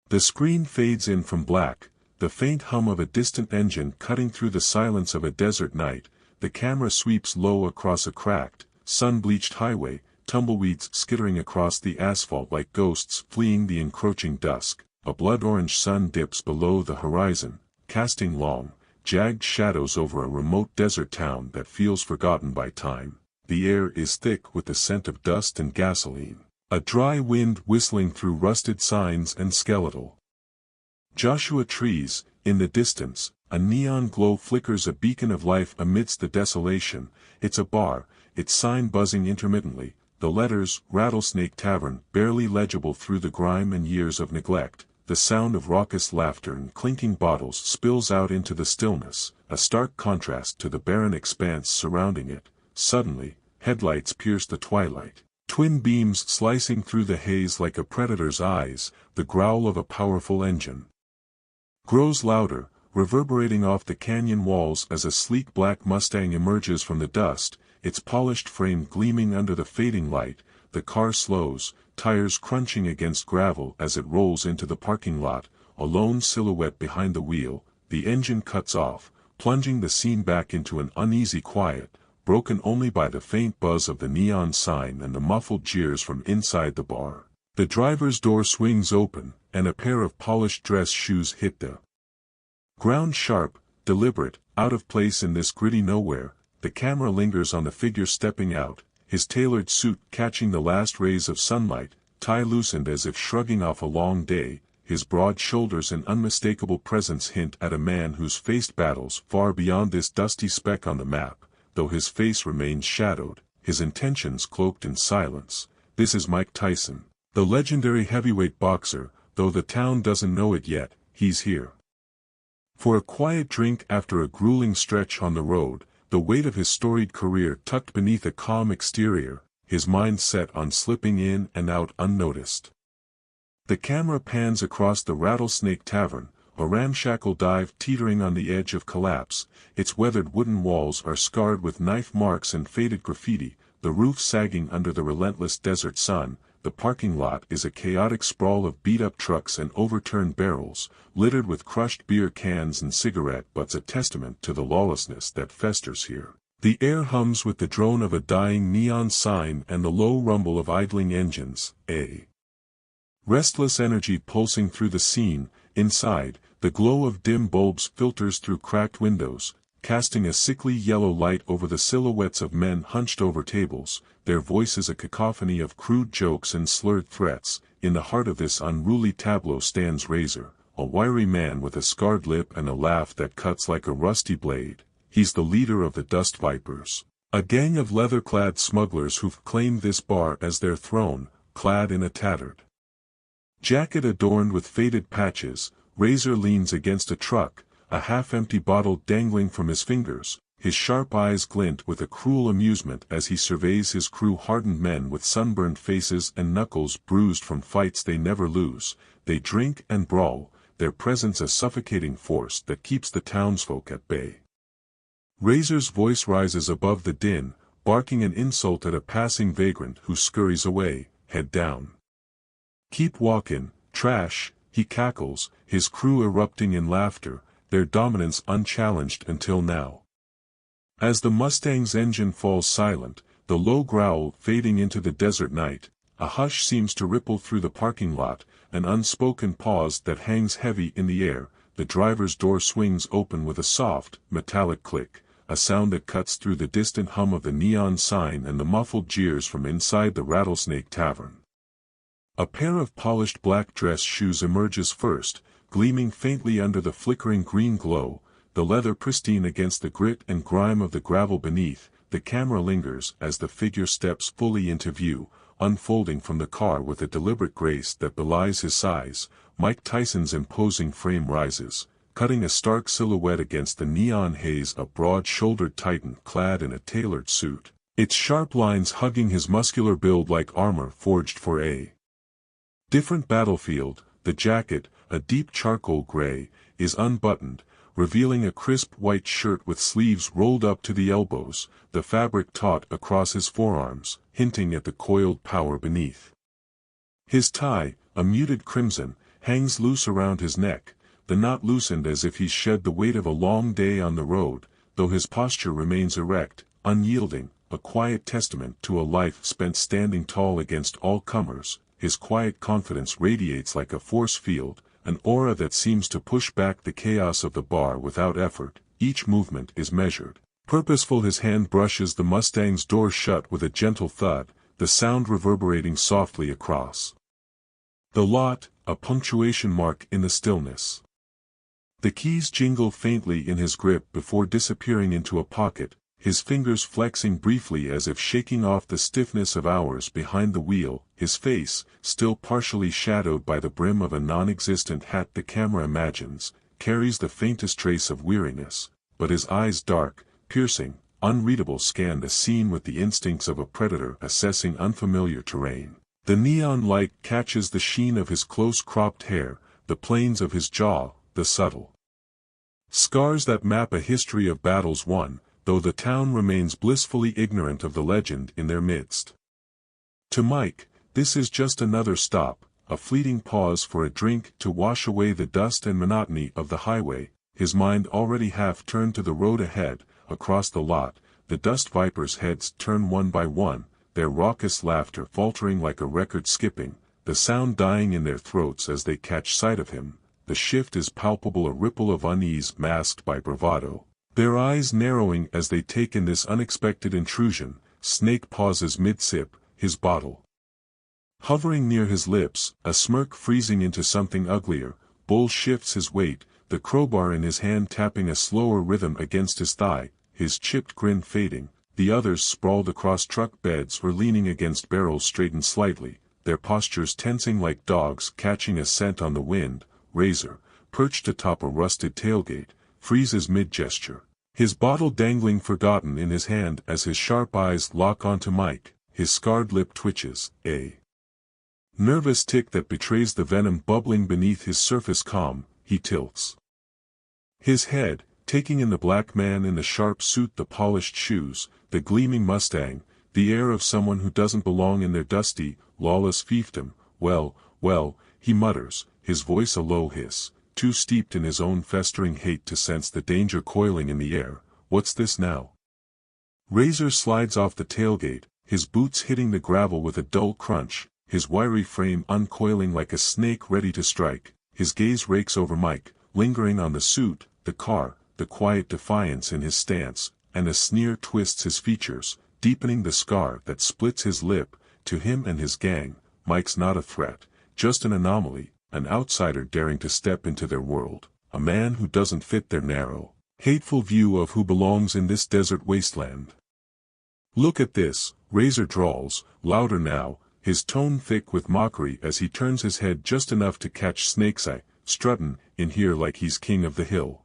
The screen fades in from black, the faint hum of a distant engine cutting through the silence of a desert night. The camera sweeps low across a cracked, sun-bleached highway, tumbleweeds skittering across the asphalt like ghosts fleeing the encroaching dusk. A blood-orange sun dips below the horizon, casting long, jagged shadows over a remote desert town that feels forgotten by time. The air is thick with the scent of dust and gasoline, a dry wind whistling through rusted signs and skeletal Joshua trees. In the distance, a neon glow flickers, a beacon of life amidst the desolation. It's a bar, its sign buzzing intermittently, the letters, Rattlesnake Tavern, barely legible through the grime and years of neglect. The sound of raucous laughter and clinking bottles spills out into the stillness, a stark contrast to the barren expanse surrounding it. Suddenly, headlights pierce the twilight, twin beams slicing through the haze like a predator's eyes. The growl of a powerful engine grows louder, reverberating off the canyon walls as a sleek black Mustang emerges from the dust, its polished frame gleaming under the fading light. The car slows, tires crunching against gravel as it rolls into the parking lot, a lone silhouette behind the wheel. The engine cuts off, plunging the scene back into an uneasy quiet, broken only by the faint buzz of the neon sign and the muffled jeers from inside the bar. The driver's door swings open, and a pair of polished dress shoes hit the ground sharp, deliberate, out of place in this gritty nowhere. The camera lingers on the figure stepping out, his tailored suit catching the last rays of sunlight, tie loosened as if shrugging off a long day. His broad shoulders and unmistakable presence hint at a man who's faced battles far beyond this dusty speck on the map, though his face remains shadowed, his intentions cloaked in silence. This is Mike Tyson, the legendary heavyweight boxer. Though the town doesn't know it yet, he's here for a quiet drink after a grueling stretch on the road, the weight of his storied career tucked beneath a calm exterior, his mind set on slipping in and out unnoticed. The camera pans across the Rattlesnake Tavern, a ramshackle dive teetering on the edge of collapse. Its weathered wooden walls are scarred with knife marks and faded graffiti, the roof sagging under the relentless desert sun. The parking lot is a chaotic sprawl of beat-up trucks and overturned barrels, littered with crushed beer cans and cigarette butts, a testament to the lawlessness that festers here. The air hums with the drone of a dying neon sign and the low rumble of idling engines, a restless energy pulsing through the scene. Inside, the glow of dim bulbs filters through cracked windows, casting a sickly yellow light over the silhouettes of men hunched over tables, their voices a cacophony of crude jokes and slurred threats. In the heart of this unruly tableau stands Razor, a wiry man with a scarred lip and a laugh that cuts like a rusty blade. He's the leader of the Dust Vipers, a gang of leather-clad smugglers who've claimed this bar as their throne. Clad in a tattered jacket adorned with faded patches, Razor leans against a truck, a half-empty bottle dangling from his fingers. His sharp eyes glint with a cruel amusement as he surveys his crew, hardened men with sunburned faces and knuckles bruised from fights they never lose. They drink and brawl, their presence a suffocating force that keeps the townsfolk at bay. Razor's voice rises above the din, barking an insult at a passing vagrant who scurries away, head down. "Keep walkin', trash," he cackles, his crew erupting in laughter, their dominance unchallenged until now. As the Mustang's engine falls silent, the low growl fading into the desert night, a hush seems to ripple through the parking lot, an unspoken pause that hangs heavy in the air. The driver's door swings open with a soft, metallic click, a sound that cuts through the distant hum of the neon sign and the muffled jeers from inside the Rattlesnake Tavern. A pair of polished black dress shoes emerges first, gleaming faintly under the flickering green glow, the leather pristine against the grit and grime of the gravel beneath. The camera lingers as the figure steps fully into view, unfolding from the car with a deliberate grace that belies his size. Mike Tyson's imposing frame rises, cutting a stark silhouette against the neon haze, a broad-shouldered titan clad in a tailored suit, its sharp lines hugging his muscular build like armor forged for a different battlefield. The jacket, a deep charcoal gray, is unbuttoned, revealing a crisp white shirt with sleeves rolled up to the elbows, the fabric taut across his forearms, hinting at the coiled power beneath. His tie, a muted crimson, hangs loose around his neck, the knot loosened as if he's shed the weight of a long day on the road, though his posture remains erect, unyielding, a quiet testament to a life spent standing tall against all comers. His quiet confidence radiates like a force field, an aura that seems to push back the chaos of the bar without effort. Each movement is measured, purposeful. His hand brushes the Mustang's door shut with a gentle thud, the sound reverberating softly across the lot, a punctuation mark in the stillness. The keys jingle faintly in his grip before disappearing into a pocket, his fingers flexing briefly as if shaking off the stiffness of hours behind the wheel. His face, still partially shadowed by the brim of a non-existent hat the camera imagines, carries the faintest trace of weariness, but his eyes, dark, piercing, unreadable, scan the scene with the instincts of a predator assessing unfamiliar terrain. The neon light catches the sheen of his close-cropped hair, the planes of his jaw, the subtle scars that map a history of battles won, though the town remains blissfully ignorant of the legend in their midst. To Mike, this is just another stop, a fleeting pause for a drink to wash away the dust and monotony of the highway. His mind already half turned to the road ahead. Across the lot, the dust vipers' heads turn one by one, their raucous laughter faltering like a record skipping, the sound dying in their throats as they catch sight of him. The shift is palpable, a ripple of unease masked by bravado, their eyes narrowing as they take in this unexpected intrusion. Snake pauses mid-sip, his bottle hovering near his lips, a smirk freezing into something uglier. Bull shifts his weight, the crowbar in his hand tapping a slower rhythm against his thigh, his chipped grin fading. The others sprawled across truck beds or leaning against barrels straighten slightly, their postures tensing like dogs catching a scent on the wind. Razor, perched atop a rusted tailgate, freezes mid-gesture, his bottle dangling forgotten in his hand as his sharp eyes lock onto Mike. His scarred lip twitches, a nervous tick that betrays the venom bubbling beneath his surface calm. He tilts his head, taking in the black man in the sharp suit, the polished shoes, the gleaming Mustang, the air of someone who doesn't belong in their dusty, lawless fiefdom. Well, he mutters, his voice a low hiss, too steeped in his own festering hate to sense the danger coiling in the air. What's this now? Razor slides off the tailgate, his boots hitting the gravel with a dull crunch, his wiry frame uncoiling like a snake ready to strike. His gaze rakes over Mike, lingering on the suit, the car, the quiet defiance in his stance, and a sneer twists his features, deepening the scar that splits his lip. To him and his gang, Mike's not a threat, just an anomaly, an outsider daring to step into their world, a man who doesn't fit their narrow, hateful view of who belongs in this desert wasteland. Look at this, Razor drawls, louder now, his tone thick with mockery as he turns his head just enough to catch Snake's eye, struttin' in here like he's king of the hill.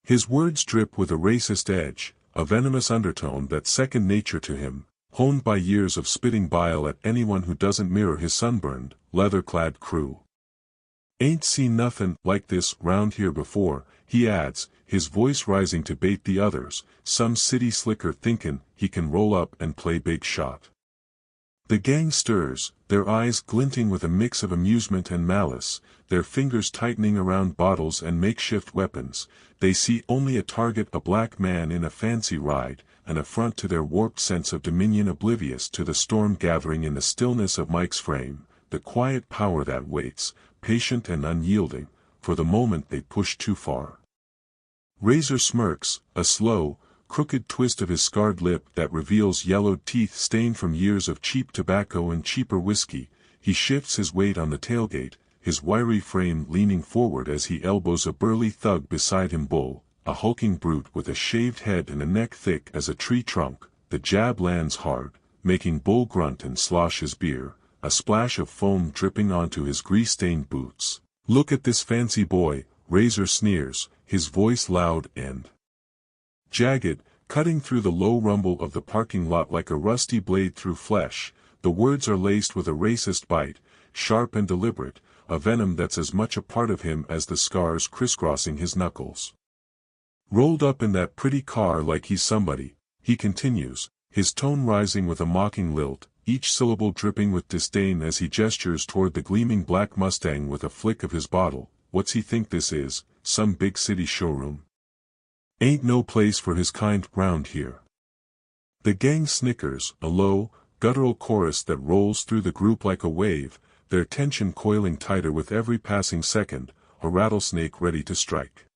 His words drip with a racist edge, a venomous undertone that's second nature to him, honed by years of spitting bile at anyone who doesn't mirror his sunburned, leather-clad crew. Ain't seen nothin' like this round here before, he adds, his voice rising to bait the others, some city slicker thinkin' he can roll up and play big shot. The gang stirs, their eyes glinting with a mix of amusement and malice, their fingers tightening around bottles and makeshift weapons. They see only a target, a black man in a fancy ride, an affront to their warped sense of dominion, oblivious to the storm gathering in the stillness of Mike's frame, the quiet power that waits, patient and unyielding, for the moment they push too far. Razor smirks, a slow, crooked twist of his scarred lip that reveals yellowed teeth stained from years of cheap tobacco and cheaper whiskey. He shifts his weight on the tailgate, his wiry frame leaning forward as he elbows a burly thug beside him. Bull, a hulking brute with a shaved head and a neck thick as a tree trunk. The jab lands hard, making Bull grunt and slosh his beer, a splash of foam dripping onto his grease-stained boots. Look at this fancy boy, Razor sneers, his voice loud and jagged, cutting through the low rumble of the parking lot like a rusty blade through flesh. The words are laced with a racist bite, sharp and deliberate, a venom that's as much a part of him as the scars crisscrossing his knuckles. Rolled up in that pretty car like he's somebody, he continues, his tone rising with a mocking lilt, each syllable dripping with disdain as he gestures toward the gleaming black Mustang with a flick of his bottle. What's he think this is, some big city showroom? Ain't no place for his kind round here. The gang snickers, a low, guttural chorus that rolls through the group like a wave, their tension coiling tighter with every passing second, a rattlesnake ready to strike.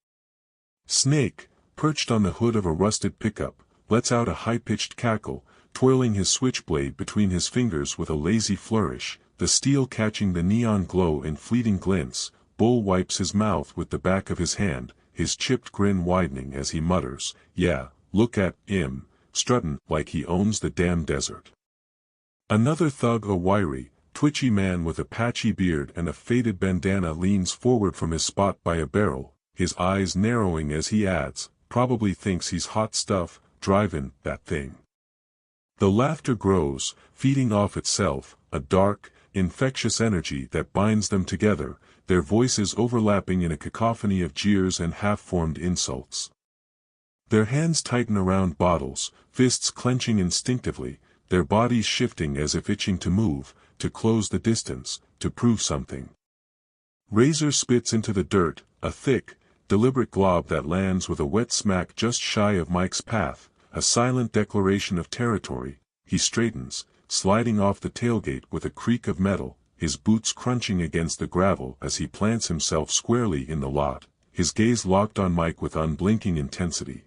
Snake, perched on the hood of a rusted pickup, lets out a high-pitched cackle, twirling his switchblade between his fingers with a lazy flourish, the steel catching the neon glow in fleeting glints. Bull wipes his mouth with the back of his hand, his chipped grin widening as he mutters, "Yeah, look at him, struttin' like he owns the damn desert." Another thug, a wiry, twitchy man with a patchy beard and a faded bandana, leans forward from his spot by a barrel, his eyes narrowing as he adds, "Probably thinks he's hot stuff, drivin' that thing." The laughter grows, feeding off itself, a dark, infectious energy that binds them together, their voices overlapping in a cacophony of jeers and half-formed insults. Their hands tighten around bottles, fists clenching instinctively, their bodies shifting as if itching to move, to close the distance, to prove something. Razor spits into the dirt, a thick, deliberate glob that lands with a wet smack just shy of Mike's path, a silent declaration of territory. He straightens, sliding off the tailgate with a creak of metal, his boots crunching against the gravel as he plants himself squarely in the lot, his gaze locked on Mike with unblinking intensity.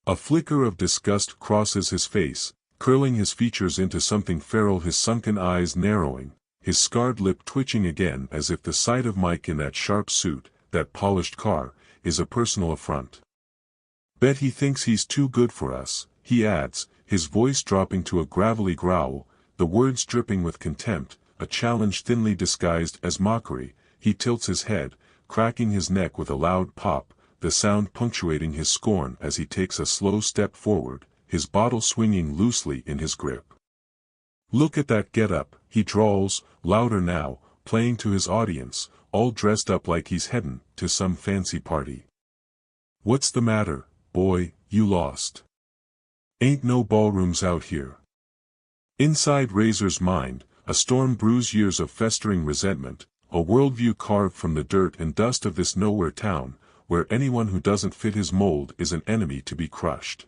A flicker of disgust crosses his face, curling his features into something feral, his sunken eyes narrowing, his scarred lip twitching again as if the sight of Mike in that sharp suit, that polished car, is a personal affront. "Bet he thinks he's too good for us," he adds, his voice dropping to a gravelly growl, the words dripping with contempt, a challenge thinly disguised as mockery. He tilts his head, cracking his neck with a loud pop, the sound punctuating his scorn as he takes a slow step forward, his bottle swinging loosely in his grip. "Look at that get-up," he drawls, louder now, playing to his audience, all dressed up like he's headin' to some fancy party. "What's the matter, boy, you lost? Ain't no ballrooms out here." Inside Razor's mind, a storm brews years of festering resentment, a worldview carved from the dirt and dust of this nowhere town, where anyone who doesn't fit his mold is an enemy to be crushed.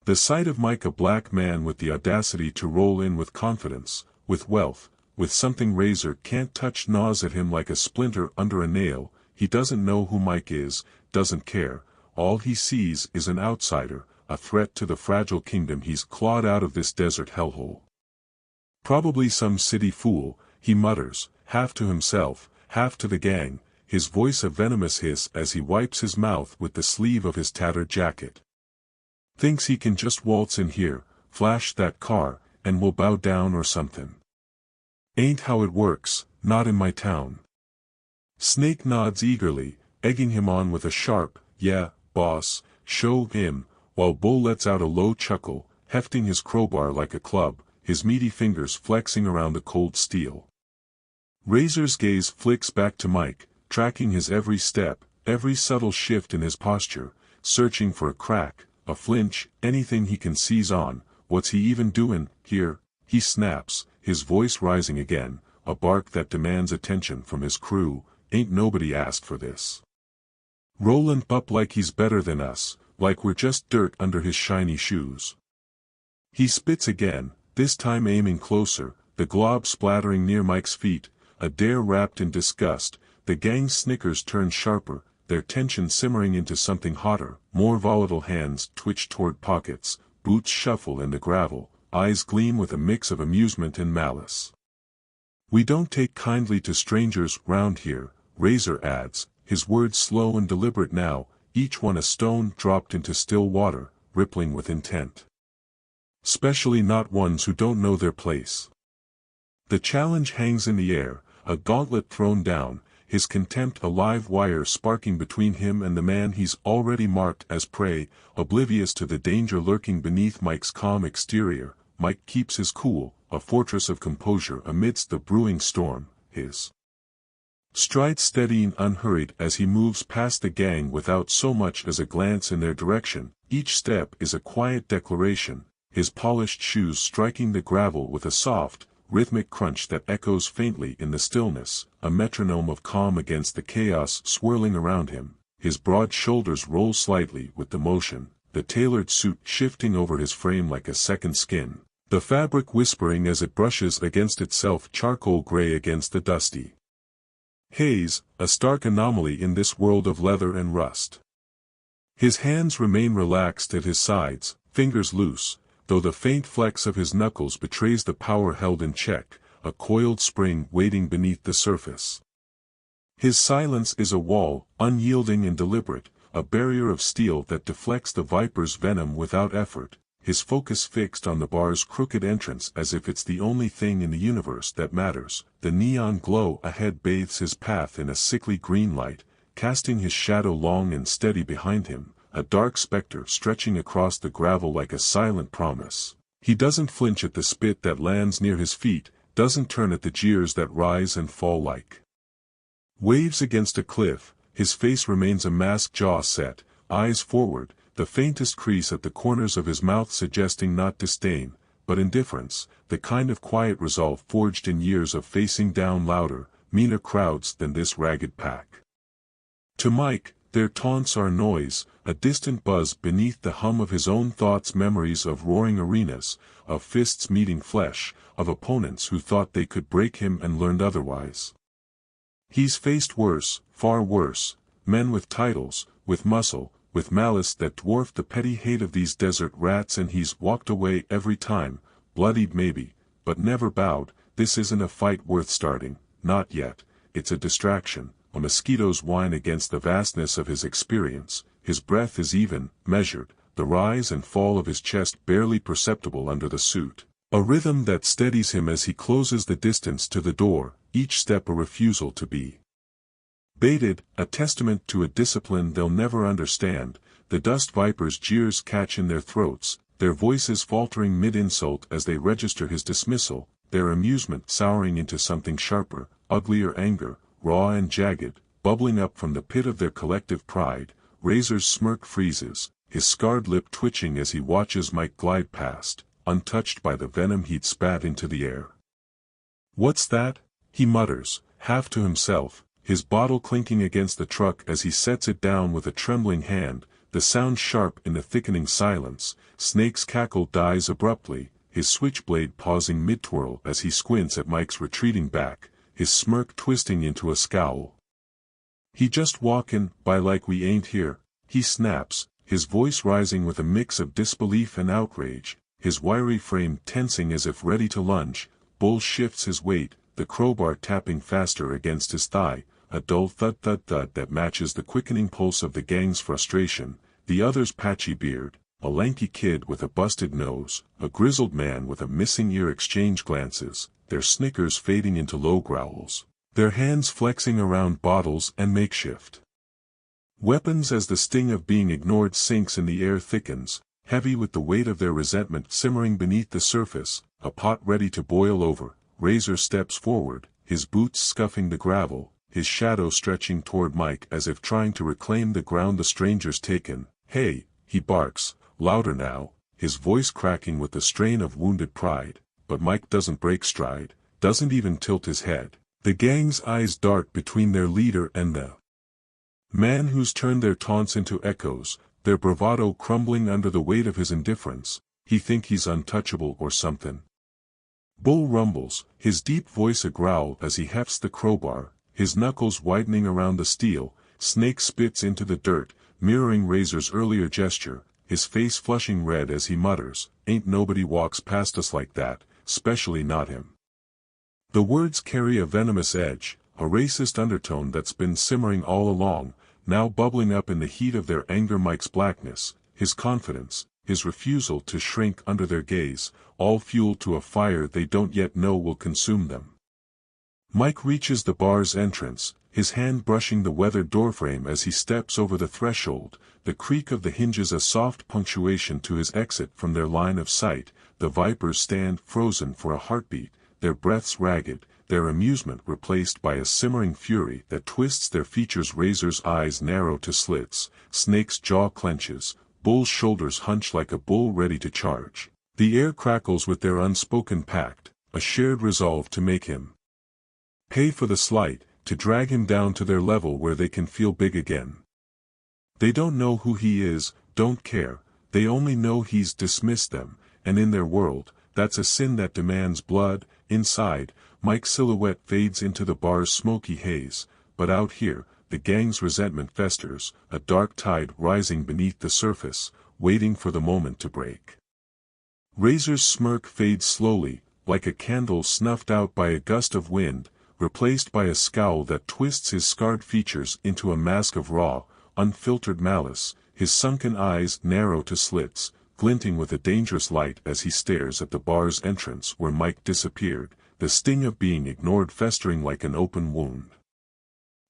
The sight of Mike, a black man with the audacity to roll in with confidence, with wealth, with something Razor can't touch, gnaws at him like a splinter under a nail. He doesn't know who Mike is, doesn't care, all he sees is an outsider, a threat to the fragile kingdom he's clawed out of this desert hellhole. "Probably some city fool," he mutters, half to himself, half to the gang, his voice a venomous hiss as he wipes his mouth with the sleeve of his tattered jacket. "Thinks he can just waltz in here, flash that car, and we'll bow down or something. Ain't how it works, not in my town." Snake nods eagerly, egging him on with a sharp, "Yeah, boss, show him," while Bull lets out a low chuckle, hefting his crowbar like a club, his meaty fingers flexing around the cold steel. Razor's gaze flicks back to Mike, tracking his every step, every subtle shift in his posture, searching for a crack, a flinch, anything he can seize on. "What's he even doing here?" he snaps, his voice rising again, a bark that demands attention from his crew. "Ain't nobody asked for this. Rollin' up like he's better than us, like we're just dirt under his shiny shoes." He spits again, this time aiming closer, the glob splattering near Mike's feet, a dare wrapped in disgust. The gang's snickers turn sharper, their tension simmering into something hotter, more volatile. Hands twitch toward pockets, boots shuffle in the gravel, eyes gleam with a mix of amusement and malice. "We don't take kindly to strangers round here," Razor adds, his words slow and deliberate now, each one a stone dropped into still water, rippling with intent. "Especially not ones who don't know their place." The challenge hangs in the air, a gauntlet thrown down, his contempt a live wire sparking between him and the man he's already marked as prey. Oblivious to the danger lurking beneath Mike's calm exterior, Mike keeps his cool, a fortress of composure amidst the brewing storm, his stride steady and unhurried as he moves past the gang without so much as a glance in their direction. Each step is a quiet declaration, his polished shoes striking the gravel with a soft, rhythmic crunch that echoes faintly in the stillness, a metronome of calm against the chaos swirling around him. His broad shoulders roll slightly with the motion, the tailored suit shifting over his frame like a second skin, the fabric whispering as it brushes against itself, charcoal gray against the dusty haze, a stark anomaly in this world of leather and rust. His hands remain relaxed at his sides, fingers loose, though the faint flex of his knuckles betrays the power held in check, a coiled spring waiting beneath the surface. His silence is a wall, unyielding and deliberate, a barrier of steel that deflects the viper's venom without effort, his focus fixed on the bar's crooked entrance as if it's the only thing in the universe that matters. The neon glow ahead bathes his path in a sickly green light, casting his shadow long and steady behind him, a dark specter stretching across the gravel like a silent promise. He doesn't flinch at the spit that lands near his feet, doesn't turn at the jeers that rise and fall like waves against a cliff. His face remains a masked jaw set, eyes forward, the faintest crease at the corners of his mouth suggesting not disdain, but indifference, the kind of quiet resolve forged in years of facing down louder, meaner crowds than this ragged pack. To Mike, their taunts are noise, a distant buzz beneath the hum of his own thoughts, memories of roaring arenas, of fists meeting flesh, of opponents who thought they could break him and learned otherwise. He's faced worse, far worse, men with titles, with muscle, with malice that dwarfed the petty hate of these desert rats, and he's walked away every time, bloodied maybe, but never bowed. This isn't a fight worth starting, not yet, it's a distraction, a mosquito's whine against the vastness of his experience. His breath is even, measured, the rise and fall of his chest barely perceptible under the suit, a rhythm that steadies him as he closes the distance to the door, each step a refusal to be baited, a testament to a discipline they'll never understand. The dust viper's jeers catch in their throats, their voices faltering mid-insult as they register his dismissal, their amusement souring into something sharper, uglier anger, raw and jagged, bubbling up from the pit of their collective pride. Razor's smirk freezes, his scarred lip twitching as he watches Mike glide past, untouched by the venom he'd spat into the air. "What's that?" he mutters, half to himself, his bottle clinking against the truck as he sets it down with a trembling hand, the sound sharp in the thickening silence. Snake's cackle dies abruptly, his switchblade pausing mid-twirl as he squints at Mike's retreating back, his smirk twisting into a scowl. "He just walkin' by like we ain't here," he snaps, his voice rising with a mix of disbelief and outrage, his wiry frame tensing as if ready to lunge. Bull shifts his weight, the crowbar tapping faster against his thigh, a dull thud-thud-thud that matches the quickening pulse of the gang's frustration. The other's patchy beard, a lanky kid with a busted nose, a grizzled man with a missing ear exchange glances, their snickers fading into low growls, their hands flexing around bottles and makeshift weapons as the sting of being ignored sinks in the air thickens, heavy with the weight of their resentment simmering beneath the surface, a pot ready to boil over. Razor steps forward, his boots scuffing the gravel, his shadow stretching toward Mike as if trying to reclaim the ground the stranger's taken. "Hey," he barks, louder now, his voice cracking with the strain of wounded pride, but Mike doesn't break stride, doesn't even tilt his head. The gang's eyes dart between their leader and the man who's turned their taunts into echoes, their bravado crumbling under the weight of his indifference. He think he's untouchable or something. Bull rumbles, his deep voice a growl as he hefts the crowbar, his knuckles widening around the steel. Snake spits into the dirt, mirroring Razor's earlier gesture, his face flushing red as he mutters, "Ain't nobody walks past us like that, specially not him." The words carry a venomous edge, a racist undertone that's been simmering all along, now bubbling up in the heat of their anger. Mike's blackness, his confidence, his refusal to shrink under their gaze, all fuel to a fire they don't yet know will consume them. Mike reaches the bar's entrance, his hand brushing the weathered doorframe as he steps over the threshold, the creak of the hinges a soft punctuation to his exit from their line of sight. The vipers stand frozen for a heartbeat, their breaths ragged, their amusement replaced by a simmering fury that twists their features. Razor's eyes narrow to slits, Snake's jaw clenches, Bull's shoulders hunch like a bull ready to charge. The air crackles with their unspoken pact, a shared resolve to make him pay for the slight, to drag him down to their level where they can feel big again. They don't know who he is, don't care, they only know he's dismissed them, and in their world, that's a sin that demands blood. Inside, Mike's silhouette fades into the bar's smoky haze, but out here, the gang's resentment festers, a dark tide rising beneath the surface, waiting for the moment to break. Razor's smirk fades slowly, like a candle snuffed out by a gust of wind, replaced by a scowl that twists his scarred features into a mask of raw, unfiltered malice, his sunken eyes narrow to slits, glinting with a dangerous light as he stares at the bar's entrance where Mike disappeared, the sting of being ignored festering like an open wound.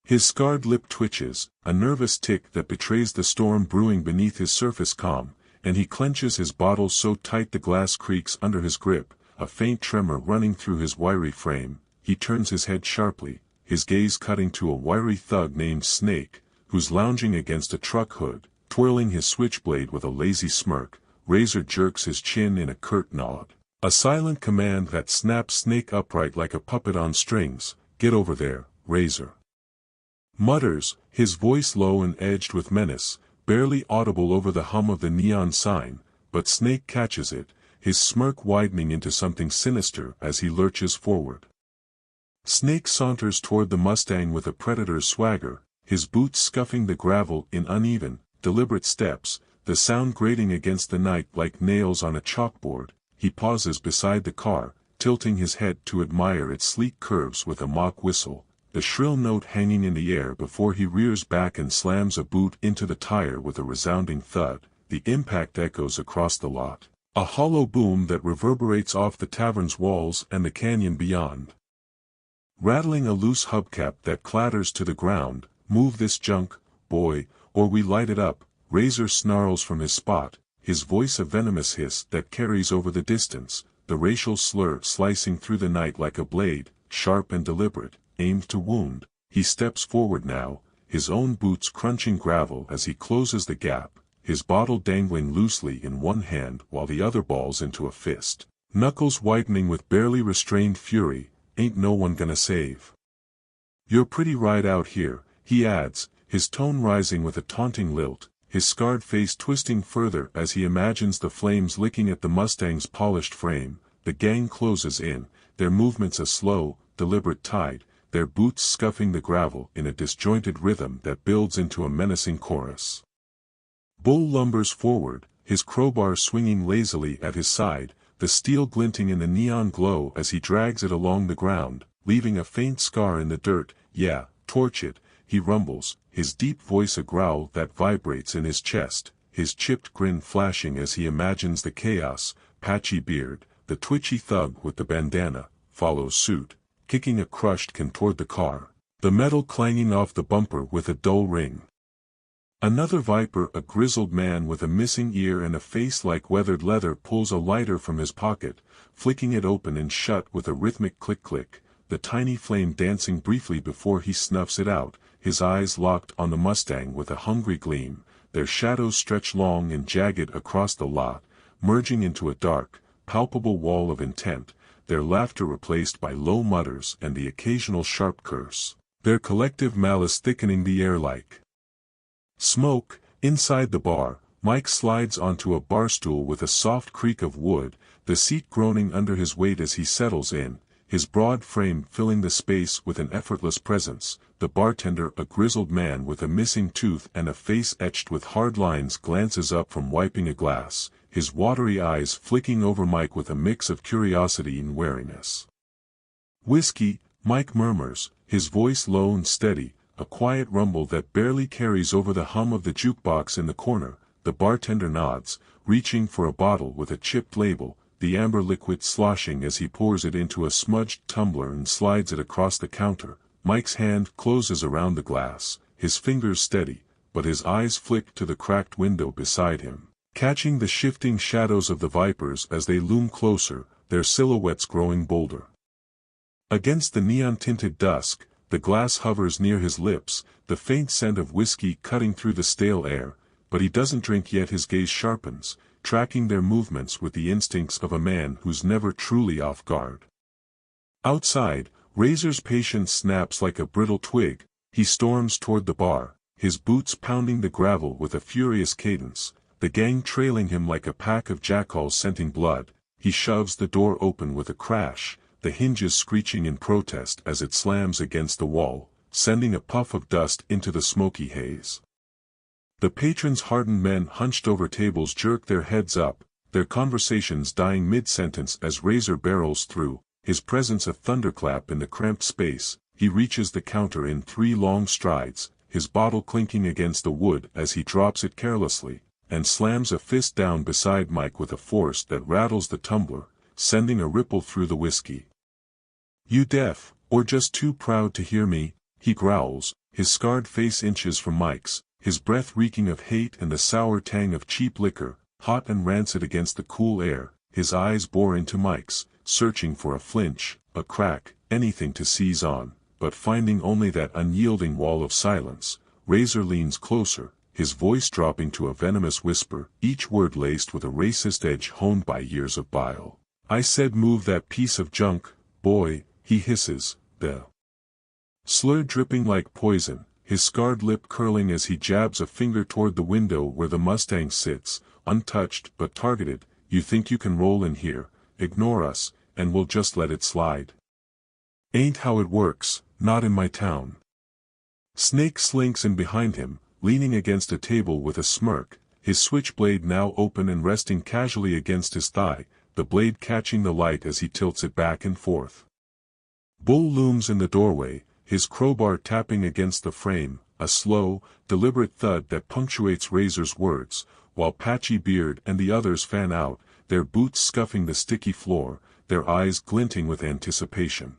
His scarred lip twitches, a nervous tick that betrays the storm brewing beneath his surface calm, and he clenches his bottle so tight the glass creaks under his grip, a faint tremor running through his wiry frame. He turns his head sharply, his gaze cutting to a wiry thug named Snake, who's lounging against a truck hood, twirling his switchblade with a lazy smirk. Razor jerks his chin in a curt nod. A silent command that snaps Snake upright like a puppet on strings. Get over there, Razor. Mutters, his voice low and edged with menace, barely audible over the hum of the neon sign, but Snake catches it, his smirk widening into something sinister as he lurches forward. Snake saunters toward the Mustang with a predator's swagger, his boots scuffing the gravel in uneven, deliberate steps, the sound grating against the night like nails on a chalkboard. He pauses beside the car, tilting his head to admire its sleek curves with a mock whistle, the shrill note hanging in the air before he rears back and slams a boot into the tire with a resounding thud. The impact echoes across the lot, a hollow boom that reverberates off the tavern's walls and the canyon beyond. Rattling a loose hubcap that clatters to the ground. Move this junk, boy, or we light it up. Razor snarls from his spot, his voice a venomous hiss that carries over the distance, the racial slur slicing through the night like a blade, sharp and deliberate, aimed to wound. He steps forward now, his own boots crunching gravel as he closes the gap, his bottle dangling loosely in one hand while the other balls into a fist, knuckles whitening with barely restrained fury. Ain't no one gonna save. You're pretty right out here, he adds, his tone rising with a taunting lilt, his scarred face twisting further as he imagines the flames licking at the Mustang's polished frame. The gang closes in, their movements a slow, deliberate tide, their boots scuffing the gravel in a disjointed rhythm that builds into a menacing chorus. Bull lumbers forward, his crowbar swinging lazily at his side, the steel glinting in the neon glow as he drags it along the ground, leaving a faint scar in the dirt. Yeah, torch it, he rumbles, his deep voice a growl that vibrates in his chest, his chipped grin flashing as he imagines the chaos. Patchy beard, the twitchy thug with the bandana, follows suit, kicking a crushed can toward the car, the metal clanging off the bumper with a dull ring. Another viper, a grizzled man with a missing ear and a face like weathered leather, pulls a lighter from his pocket, flicking it open and shut with a rhythmic click-click, the tiny flame dancing briefly before he snuffs it out, his eyes locked on the Mustang with a hungry gleam. Their shadows stretch long and jagged across the lot, merging into a dark, palpable wall of intent, their laughter replaced by low mutters and the occasional sharp curse, their collective malice thickening the air like smoke. Inside the bar, Mike slides onto a bar stool with a soft creak of wood, the seat groaning under his weight as he settles in, his broad frame filling the space with an effortless presence. The bartender, a grizzled man with a missing tooth and a face etched with hard lines, glances up from wiping a glass, his watery eyes flicking over Mike with a mix of curiosity and wariness. Whiskey, Mike murmurs, his voice low and steady, a quiet rumble that barely carries over the hum of the jukebox in the corner. The bartender nods, reaching for a bottle with a chipped label, the amber liquid sloshing as he pours it into a smudged tumbler and slides it across the counter. Mike's hand closes around the glass, his fingers steady, but his eyes flick to the cracked window beside him, catching the shifting shadows of the vipers as they loom closer, their silhouettes growing bolder. Against the neon-tinted dusk, the glass hovers near his lips, the faint scent of whiskey cutting through the stale air, but he doesn't drink yet. His gaze sharpens, tracking their movements with the instincts of a man who's never truly off guard. Outside, Razor's patience snaps like a brittle twig. He storms toward the bar, his boots pounding the gravel with a furious cadence, the gang trailing him like a pack of jackals scenting blood. He shoves the door open with a crash, the hinges screeching in protest as it slams against the wall, sending a puff of dust into the smoky haze. The patrons' hardened men hunched over tables jerk their heads up, their conversations dying mid-sentence as Razor barrels through, his presence a thunderclap in the cramped space. He reaches the counter in 3 long strides, his bottle clinking against the wood as he drops it carelessly, and slams a fist down beside Mike with a force that rattles the tumbler, sending a ripple through the whiskey. "You deaf, or just too proud to hear me?" he growls, his scarred face inches from Mike's, his breath reeking of hate and the sour tang of cheap liquor, hot and rancid against the cool air. His eyes bore into Mike's, searching for a flinch, a crack, anything to seize on, but finding only that unyielding wall of silence. Razor leans closer, his voice dropping to a venomous whisper, each word laced with a racist edge honed by years of bile. "I said move that piece of junk, boy," he hisses, the slur dripping like poison, his scarred lip curling as he jabs a finger toward the window where the Mustang sits, untouched but targeted. "You think you can roll in here, ignore us, and we'll just let it slide? Ain't how it works, not in my town." Snake slinks in behind him, leaning against a table with a smirk, his switchblade now open and resting casually against his thigh, the blade catching the light as he tilts it back and forth. Bull looms in the doorway, his crowbar tapping against the frame, a slow, deliberate thud that punctuates Razor's words, while Patchy Beard and the others fan out, their boots scuffing the sticky floor, their eyes glinting with anticipation.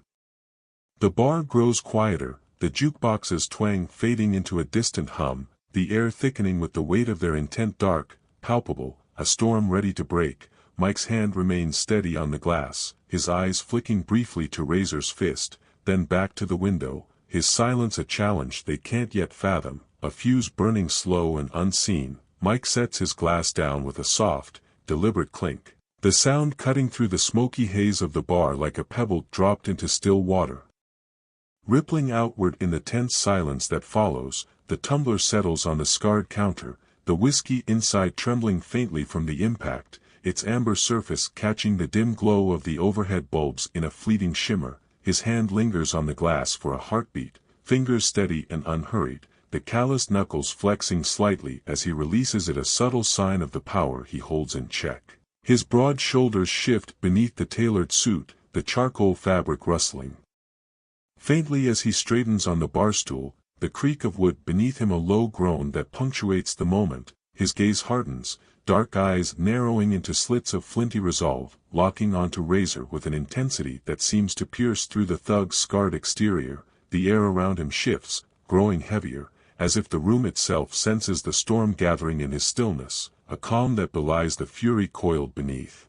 The bar grows quieter, the jukebox's twang fading into a distant hum, the air thickening with the weight of their intent dark, palpable, a storm ready to break. Mike's hand remains steady on the glass, his eyes flicking briefly to Razor's fist, then back to the window, his silence a challenge they can't yet fathom, a fuse burning slow and unseen. Mike sets his glass down with a soft, deliberate clink, the sound cutting through the smoky haze of the bar like a pebble dropped into still water. Rippling outward in the tense silence that follows, the tumbler settles on the scarred counter, the whiskey inside trembling faintly from the impact, its amber surface catching the dim glow of the overhead bulbs in a fleeting shimmer. His hand lingers on the glass for a heartbeat, fingers steady and unhurried, the calloused knuckles flexing slightly as he releases it, a subtle sign of the power he holds in check. His broad shoulders shift beneath the tailored suit, the charcoal fabric rustling faintly as he straightens on the bar stool, the creak of wood beneath him a low groan that punctuates the moment. His gaze hardens, dark eyes narrowing into slits of flinty resolve, locking onto Razor with an intensity that seems to pierce through the thug's scarred exterior. The air around him shifts, growing heavier, as if the room itself senses the storm gathering in his stillness, a calm that belies the fury coiled beneath.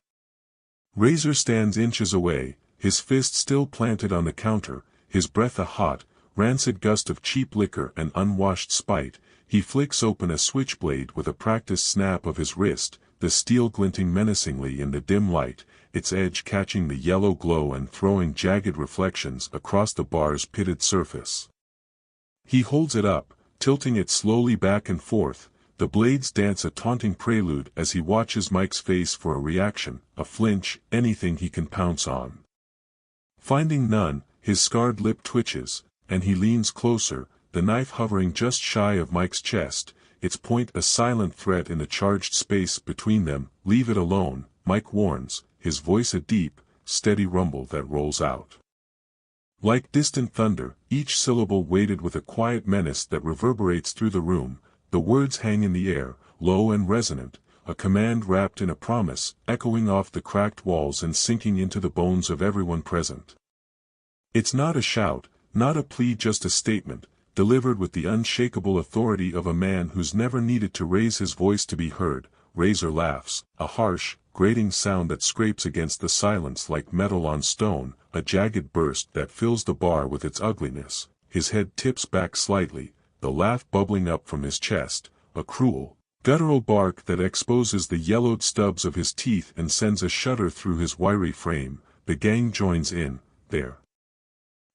Razor stands inches away, his fist still planted on the counter, his breath a hot, rancid gust of cheap liquor and unwashed spite. He flicks open a switchblade with a practiced snap of his wrist, the steel glinting menacingly in the dim light, its edge catching the yellow glow and throwing jagged reflections across the bar's pitted surface. He holds it up, tilting it slowly back and forth, the blades dance a taunting prelude as he watches Mike's face for a reaction, a flinch, anything he can pounce on. Finding none, his scarred lip twitches, and he leans closer, the knife hovering just shy of Mike's chest, its point a silent threat in the charged space between them. "Leave it alone," Mike warns, his voice a deep, steady rumble that rolls out like distant thunder, each syllable weighted with a quiet menace that reverberates through the room. The words hang in the air, low and resonant, a command wrapped in a promise, echoing off the cracked walls and sinking into the bones of everyone present. It's not a shout, not a plea, just a statement, delivered with the unshakable authority of a man who's never needed to raise his voice to be heard. Razor laughs, a harsh, grating sound that scrapes against the silence like metal on stone, a jagged burst that fills the bar with its ugliness. His head tips back slightly, the laugh bubbling up from his chest, a cruel, guttural bark that exposes the yellowed stubs of his teeth and sends a shudder through his wiry frame. The gang joins in, their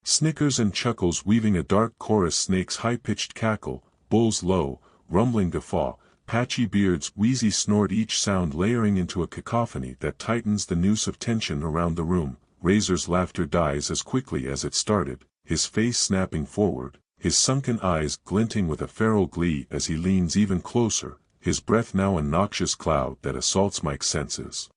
snickers and chuckles weaving a dark chorus, Snake's high-pitched cackle, Bull's low, rumbling guffaw, Patchy Beard's wheezy snort, each sound layering into a cacophony that tightens the noose of tension around the room. Razor's laughter dies as quickly as it started, his face snapping forward, his sunken eyes glinting with a feral glee as he leans even closer, his breath now a noxious cloud that assaults Mike's senses.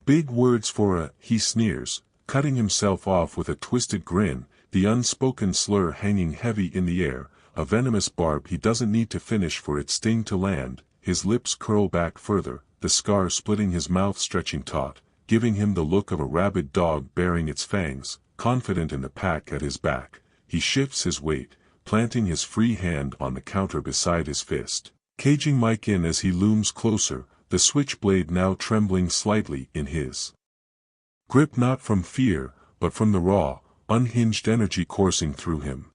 Big words for a, he sneers, cutting himself off with a twisted grin, the unspoken slur hanging heavy in the air, a venomous barb he doesn't need to finish for its sting to land. His lips curl back further, the scar splitting his mouth stretching taut, giving him the look of a rabid dog baring its fangs, confident in the pack at his back. He shifts his weight, planting his free hand on the counter beside his fist, caging Mike in as he looms closer, the switchblade now trembling slightly in his grip, not from fear, but from the raw, unhinged energy coursing through him.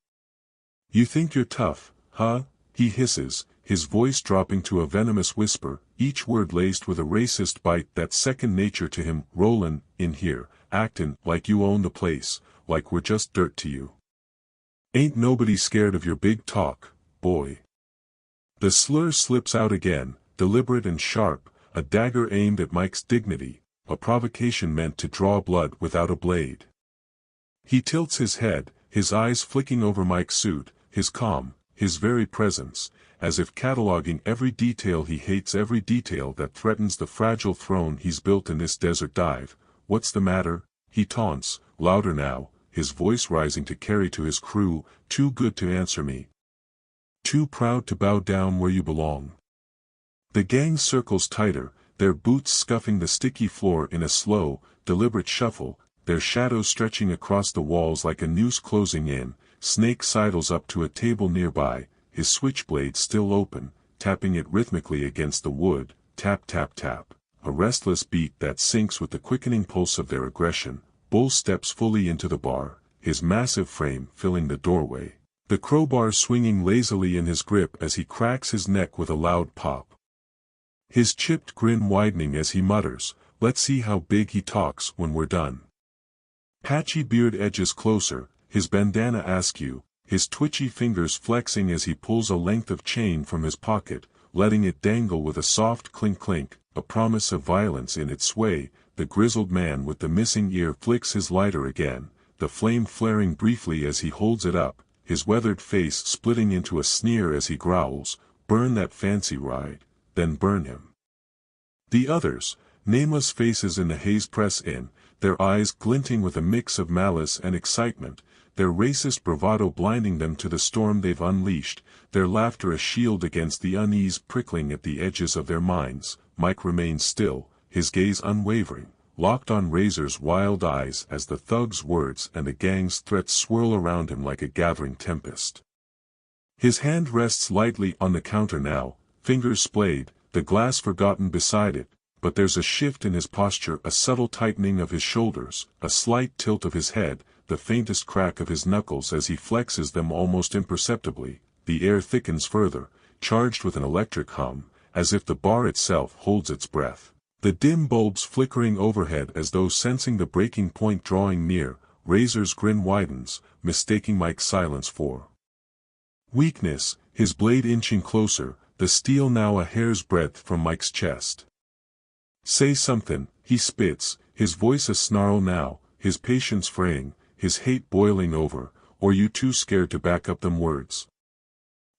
"You think you're tough, huh?" he hisses, his voice dropping to a venomous whisper, each word laced with a racist bite that's second nature to him. "Rollin' in here, actin' like you own the place, like we're just dirt to you. Ain't nobody scared of your big talk, boy." The slur slips out again, deliberate and sharp, a dagger aimed at Mike's dignity, a provocation meant to draw blood without a blade. He tilts his head, his eyes flicking over Mike's suit, his calm, his very presence, as if cataloging every detail he hates, every detail that threatens the fragile throne he's built in this desert dive. "What's the matter?" he taunts, louder now, his voice rising to carry to his crew. "Too good to answer me? Too proud to bow down where you belong?" The gang circles tighter, their boots scuffing the sticky floor in a slow, deliberate shuffle, their shadows stretching across the walls like a noose closing in. Snake sidles up to a table nearby, his switchblade still open, tapping it rhythmically against the wood, tap tap tap, a restless beat that syncs with the quickening pulse of their aggression. Bull steps fully into the bar, his massive frame filling the doorway, the crowbar swinging lazily in his grip as he cracks his neck with a loud pop. His chipped grin widening as he mutters, "Let's see how big he talks when we're done." Patchy Beard edges closer, his bandana askew, his twitchy fingers flexing as he pulls a length of chain from his pocket, letting it dangle with a soft clink-clink, a promise of violence in its sway. The grizzled man with the missing ear flicks his lighter again, the flame flaring briefly as he holds it up, his weathered face splitting into a sneer as he growls, "Burn that fancy ride, then burn him." The others, nameless faces in the haze, press in, their eyes glinting with a mix of malice and excitement, their racist bravado blinding them to the storm they've unleashed, their laughter a shield against the unease prickling at the edges of their minds. Mike remains still, his gaze unwavering, locked on Razor's wild eyes as the thug's words and the gang's threats swirl around him like a gathering tempest. His hand rests lightly on the counter now, fingers splayed, the glass forgotten beside it, but there's a shift in his posture, a subtle tightening of his shoulders, a slight tilt of his head, the faintest crack of his knuckles as he flexes them almost imperceptibly. The air thickens further, charged with an electric hum, as if the bar itself holds its breath. The dim bulbs flickering overhead as though sensing the breaking point drawing near. Razor's grin widens, mistaking Mike's silence for weakness, his blade inching closer, the steel now a hair's breadth from Mike's chest. "Say something," he spits, his voice a snarl now, his patience fraying, his hate boiling over, "or you too scared to back up them words?"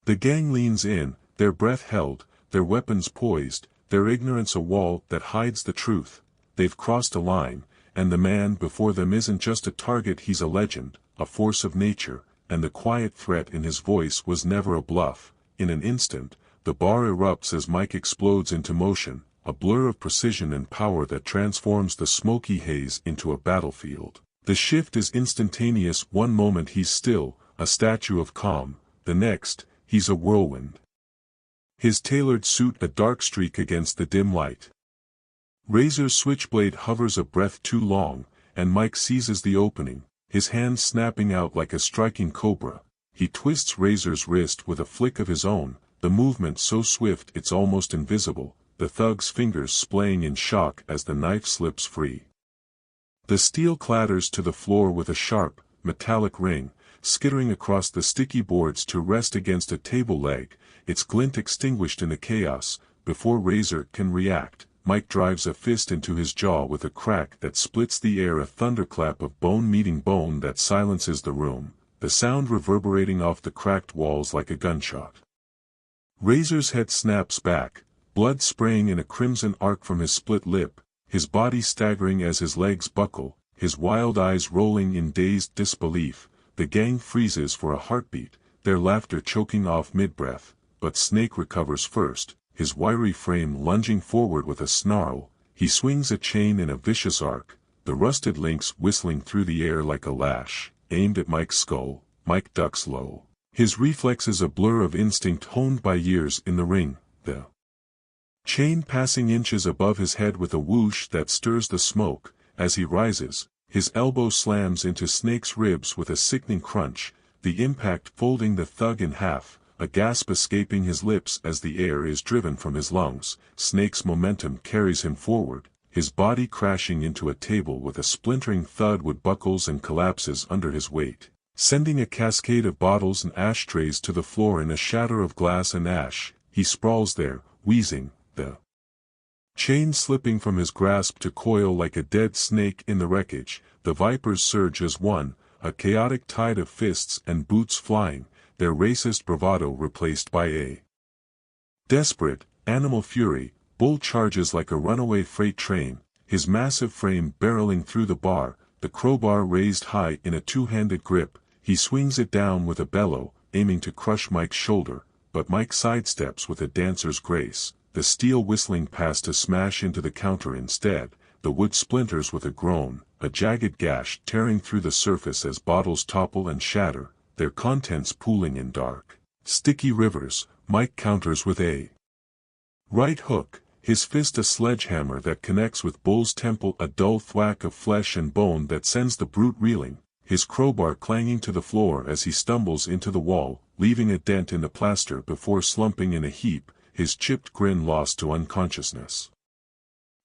The gang leans in, their breath held, their weapons poised, their ignorance a wall that hides the truth. They've crossed a line, and the man before them isn't just a target, he's a legend, a force of nature, and the quiet threat in his voice was never a bluff. In an instant, the bar erupts as Mike explodes into motion, a blur of precision and power that transforms the smoky haze into a battlefield. The shift is instantaneous. One moment he's still, a statue of calm, the next, he's a whirlwind. His tailored suit a dark streak against the dim light. Razor's switchblade hovers a breath too long, and Mike seizes the opening, his hand snapping out like a striking cobra. He twists Razor's wrist with a flick of his own, the movement so swift it's almost invisible, the thug's fingers splaying in shock as the knife slips free. The steel clatters to the floor with a sharp, metallic ring, skittering across the sticky boards to rest against a table leg, its glint extinguished in the chaos. Before Razor can react, Mike drives a fist into his jaw with a crack that splits the air, a thunderclap of bone meeting bone that silences the room, the sound reverberating off the cracked walls like a gunshot. Razor's head snaps back, blood spraying in a crimson arc from his split lip, his body staggering as his legs buckle, his wild eyes rolling in dazed disbelief. The gang freezes for a heartbeat, their laughter choking off mid-breath, but Snake recovers first, his wiry frame lunging forward with a snarl. He swings a chain in a vicious arc, the rusted links whistling through the air like a lash, aimed at Mike's skull. Mike ducks low, his reflexes a blur of instinct honed by years in the ring, the chain passing inches above his head with a whoosh that stirs the smoke. As he rises, his elbow slams into Snake's ribs with a sickening crunch, the impact folding the thug in half, a gasp escaping his lips as the air is driven from his lungs. Snake's momentum carries him forward, his body crashing into a table with a splintering thud. Wood buckles and collapses under his weight, sending a cascade of bottles and ashtrays to the floor in a shatter of glass and ash. He sprawls there, wheezing, the chain slipping from his grasp to coil like a dead snake in the wreckage. The Vipers surge as one, a chaotic tide of fists and boots flying, their racist bravado replaced by a desperate, animal fury. Bull charges like a runaway freight train, his massive frame barreling through the bar, the crowbar raised high in a two-handed grip. He swings it down with a bellow, aiming to crush Mike's shoulder, but Mike sidesteps with a dancer's grace, the steel whistling past to smash into the counter instead. The wood splinters with a groan, a jagged gash tearing through the surface as bottles topple and shatter, their contents pooling in dark, sticky rivers. Mike counters with a right hook, his fist a sledgehammer that connects with Bull's temple, a dull thwack of flesh and bone that sends the brute reeling, his crowbar clanging to the floor as he stumbles into the wall, leaving a dent in the plaster before slumping in a heap, his chipped grin lost to unconsciousness.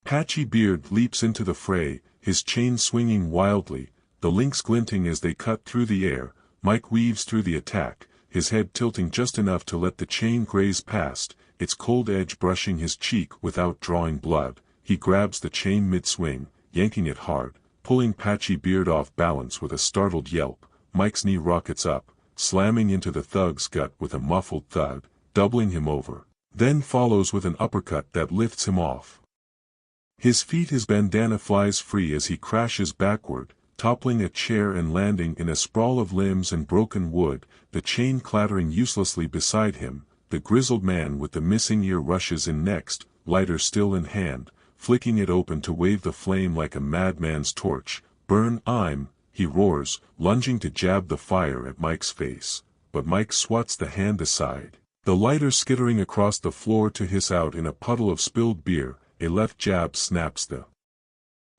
Patchy Beard leaps into the fray, his chain swinging wildly, the links glinting as they cut through the air. Mike weaves through the attack, his head tilting just enough to let the chain graze past, its cold edge brushing his cheek without drawing blood. He grabs the chain mid-swing, yanking it hard, pulling Patchy Beard off balance with a startled yelp. Mike's knee rockets up, slamming into the thug's gut with a muffled thud, doubling him over, then follows with an uppercut that lifts him off his feet. His bandana flies free as he crashes backward, toppling a chair and landing in a sprawl of limbs and broken wood, the chain clattering uselessly beside him. The grizzled man with the missing ear rushes in next, lighter still in hand, flicking it open to wave the flame like a madman's torch. Burn, he roars, lunging to jab the fire at Mike's face, but Mike swats the hand aside, the lighter skittering across the floor to hiss out in a puddle of spilled beer. A left jab snaps the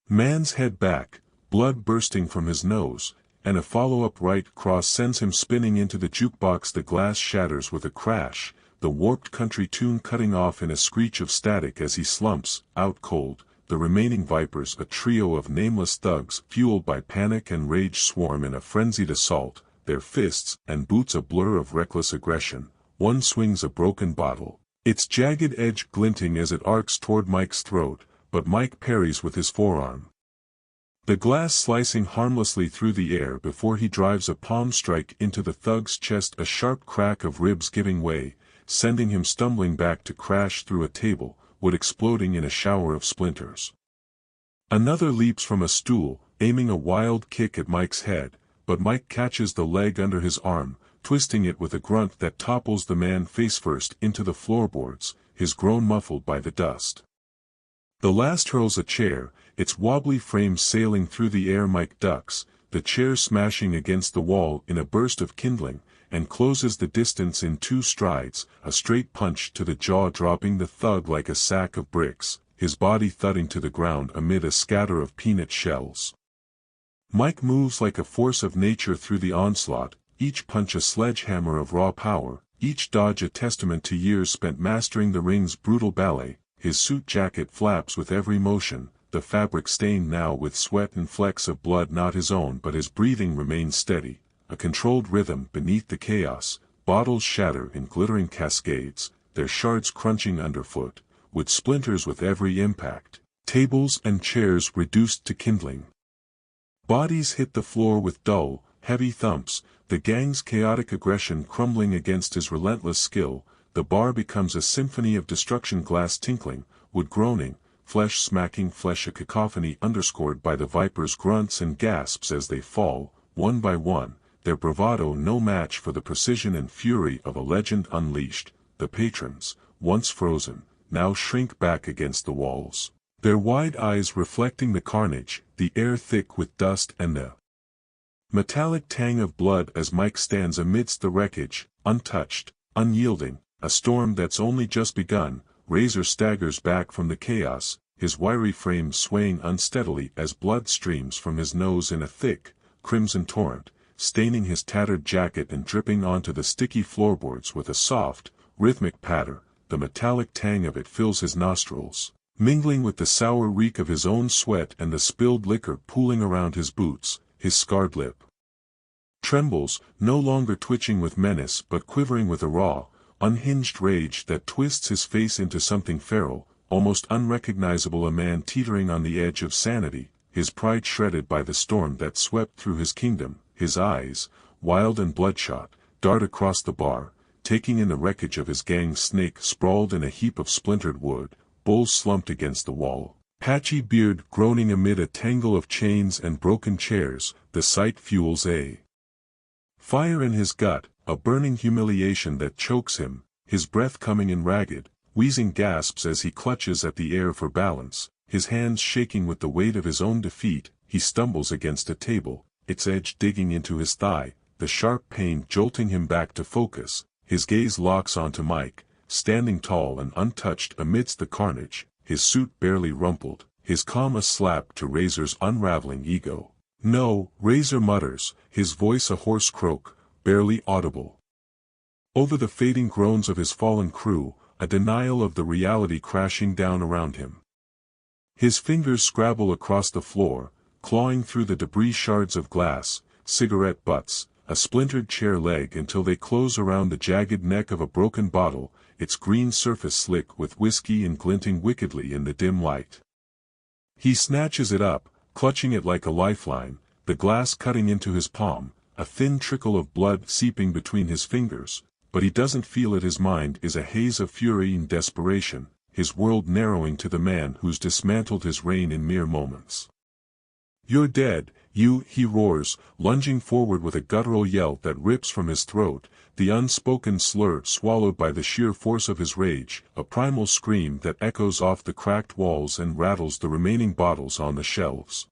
man's head back, blood bursting from his nose, and a follow-up right cross sends him spinning into the jukebox. The glass shatters with a crash, the warped country tune cutting off in a screech of static as he slumps, out cold. The remaining Vipers, a trio of nameless thugs fueled by panic and rage, swarm in a frenzied assault, their fists and boots a blur of reckless aggression. One swings a broken bottle, its jagged edge glinting as it arcs toward Mike's throat, but Mike parries with his forearm, the glass slicing harmlessly through the air before he drives a palm strike into the thug's chest, a sharp crack of ribs giving way, sending him stumbling back to crash through a table, wood exploding in a shower of splinters. Another leaps from a stool, aiming a wild kick at Mike's head, but Mike catches the leg under his arm, twisting it with a grunt that topples the man face first into the floorboards, his groan muffled by the dust. The last hurls a chair, its wobbly frame sailing through the air. Mike ducks, the chair smashing against the wall in a burst of kindling, and closes the distance in 2 strides, a straight punch to the jaw dropping the thug like a sack of bricks, his body thudding to the ground amid a scatter of peanut shells. Mike moves like a force of nature through the onslaught, each punch a sledgehammer of raw power, each dodge a testament to years spent mastering the ring's brutal ballet. His suit jacket flaps with every motion, the fabric stained now with sweat and flecks of blood not his own, but his breathing remains steady, a controlled rhythm beneath the chaos. Bottles shatter in glittering cascades, their shards crunching underfoot, with splinters with every impact. Tables and chairs reduced to kindling. Bodies hit the floor with dull, heavy thumps, the gang's chaotic aggression crumbling against his relentless skill. The bar becomes a symphony of destruction, glass tinkling, wood groaning, flesh smacking flesh, a cacophony underscored by the Viper's grunts and gasps as they fall, one by one, their bravado no match for the precision and fury of a legend unleashed. The patrons, once frozen, now shrink back against the walls, their wide eyes reflecting the carnage, the air thick with dust and the metallic tang of blood as Mike stands amidst the wreckage, untouched, unyielding, a storm that's only just begun. Razor staggers back from the chaos, his wiry frame swaying unsteadily as blood streams from his nose in a thick, crimson torrent, staining his tattered jacket and dripping onto the sticky floorboards with a soft, rhythmic patter. The metallic tang of it fills his nostrils, mingling with the sour reek of his own sweat and the spilled liquor pooling around his boots. His scarred lip trembles, no longer twitching with menace but quivering with a raw, unhinged rage that twists his face into something feral, almost unrecognizable, a man teetering on the edge of sanity, his pride shredded by the storm that swept through his kingdom. His eyes, wild and bloodshot, dart across the bar, taking in the wreckage of his gang. Snake sprawled in a heap of splintered wood, Bull slumped against the wall, Patchy Beard groaning amid a tangle of chains and broken chairs. The sight fuels a fire in his gut, a burning humiliation that chokes him, his breath coming in ragged, wheezing gasps as he clutches at the air for balance, his hands shaking with the weight of his own defeat. He stumbles against a table, its edge digging into his thigh, the sharp pain jolting him back to focus. His gaze locks onto Mike, standing tall and untouched amidst the carnage, his suit barely rumpled, his calm a slap to Razor's unraveling ego. "No," Razor mutters, his voice a hoarse croak, barely audible over the fading groans of his fallen crew, a denial of the reality crashing down around him. His fingers scrabble across the floor, clawing through the debris, shards of glass, cigarette butts, a splintered chair leg, until they close around the jagged neck of a broken bottle, its green surface slick with whiskey and glinting wickedly in the dim light. He snatches it up, clutching it like a lifeline, the glass cutting into his palm, a thin trickle of blood seeping between his fingers, but he doesn't feel it. His mind is a haze of fury and desperation, his world narrowing to the man who's dismantled his reign in mere moments. "You're dead, you," he roars, lunging forward with a guttural yell that rips from his throat, the unspoken slur swallowed by the sheer force of his rage, a primal scream that echoes off the cracked walls and rattles the remaining bottles on the shelves.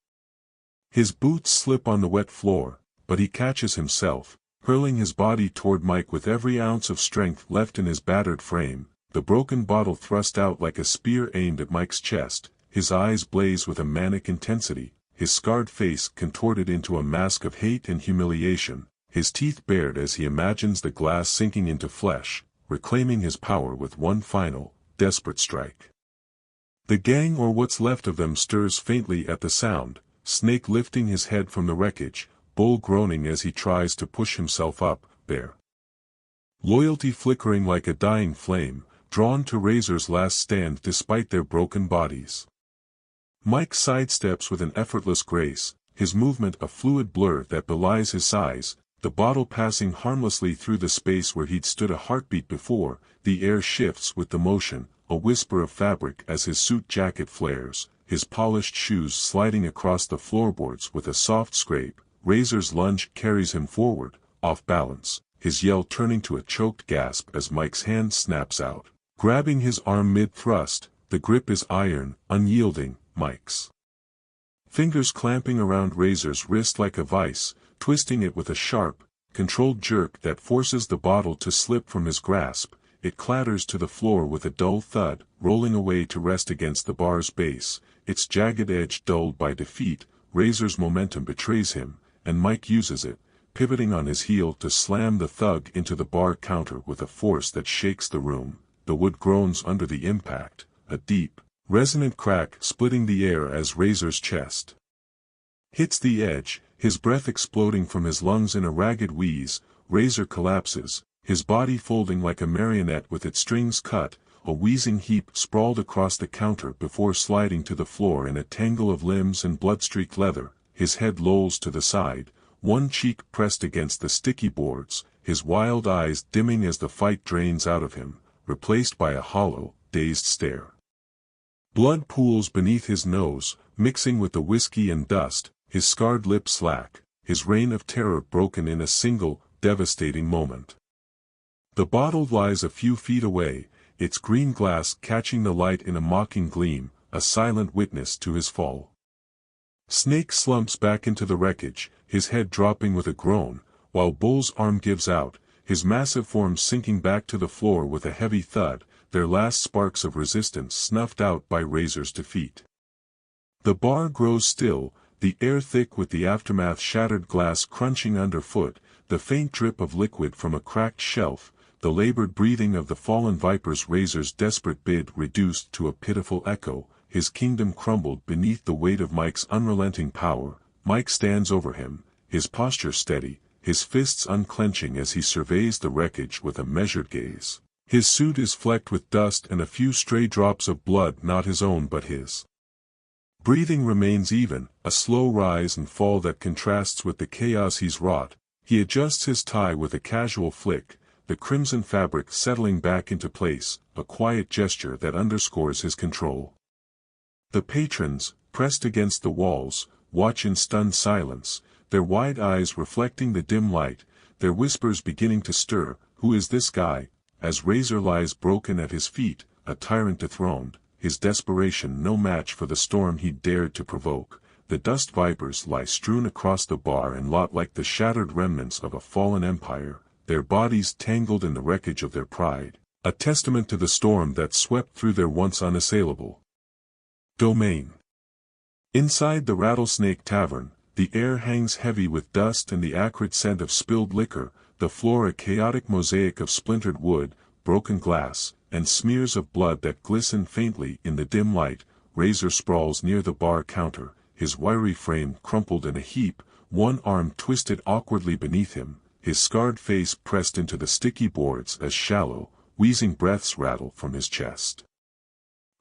His boots slip on the wet floor, but he catches himself, hurling his body toward Mike with every ounce of strength left in his battered frame, the broken bottle thrust out like a spear aimed at Mike's chest. His eyes blaze with a manic intensity, his scarred face contorted into a mask of hate and humiliation, his teeth bared as he imagines the glass sinking into flesh, reclaiming his power with one final, desperate strike. The gang, or what's left of them, stirs faintly at the sound, Snake lifting his head from the wreckage, Bull groaning as he tries to push himself up, Bear loyalty flickering like a dying flame, drawn to Razor's last stand despite their broken bodies. Mike sidesteps with an effortless grace, his movement a fluid blur that belies his size, the bottle passing harmlessly through the space where he'd stood a heartbeat before. The air shifts with the motion, a whisper of fabric as his suit jacket flares, his polished shoes sliding across the floorboards with a soft scrape. Razor's lunge carries him forward, off balance, his yell turning to a choked gasp as Mike's hand snaps out, grabbing his arm mid-thrust. The grip is iron, unyielding, Mike's fingers clamping around Razor's wrist like a vice, twisting it with a sharp, controlled jerk that forces the bottle to slip from his grasp. It clatters to the floor with a dull thud, rolling away to rest against the bar's base, its jagged edge dulled by defeat. Razor's momentum betrays him, and Mike uses it, pivoting on his heel to slam the thug into the bar counter with a force that shakes the room. The wood groans under the impact, a deep, resonant crack splitting the air as Razor's chest hits the edge, his breath exploding from his lungs in a ragged wheeze. Razor collapses, his body folding like a marionette with its strings cut, a wheezing heap sprawled across the counter before sliding to the floor in a tangle of limbs and blood-streaked leather. His head lolls to the side, one cheek pressed against the sticky boards, his wild eyes dimming as the fight drains out of him, replaced by a hollow, dazed stare. Blood pools beneath his nose, mixing with the whiskey and dust, his scarred lips slack, his reign of terror broken in a single, devastating moment. The bottle lies a few feet away, its green glass catching the light in a mocking gleam, a silent witness to his fall. Snake slumps back into the wreckage, his head dropping with a groan, while Bull's arm gives out, his massive form sinking back to the floor with a heavy thud, their last sparks of resistance snuffed out by Razor's defeat. The bar grows still, the air thick with the aftermath, shattered glass crunching underfoot, the faint drip of liquid from a cracked shelf, the labored breathing of the fallen viper's. Razor's desperate bid reduced to a pitiful echo, his kingdom crumbled beneath the weight of Mike's unrelenting power. Mike stands over him, his posture steady, his fists unclenching as he surveys the wreckage with a measured gaze. His suit is flecked with dust and a few stray drops of blood, not his own but his. Breathing remains even, a slow rise and fall that contrasts with the chaos he's wrought. He adjusts his tie with a casual flick, the crimson fabric settling back into place, a quiet gesture that underscores his control. The patrons, pressed against the walls, watch in stunned silence, their wide eyes reflecting the dim light, their whispers beginning to stir. Who is this guy? As Razor lies broken at his feet, a tyrant dethroned, his desperation no match for the storm he'd dared to provoke. The dust vipers lie strewn across the bar and lot like the shattered remnants of a fallen empire, their bodies tangled in the wreckage of their pride, a testament to the storm that swept through their once unassailable domain. Inside the Rattlesnake Tavern, the air hangs heavy with dust and the acrid scent of spilled liquor, the floor a chaotic mosaic of splintered wood, broken glass, and smears of blood that glisten faintly in the dim light. Razor sprawls near the bar counter, his wiry frame crumpled in a heap, one arm twisted awkwardly beneath him, his scarred face pressed into the sticky boards as shallow, wheezing breaths rattle from his chest.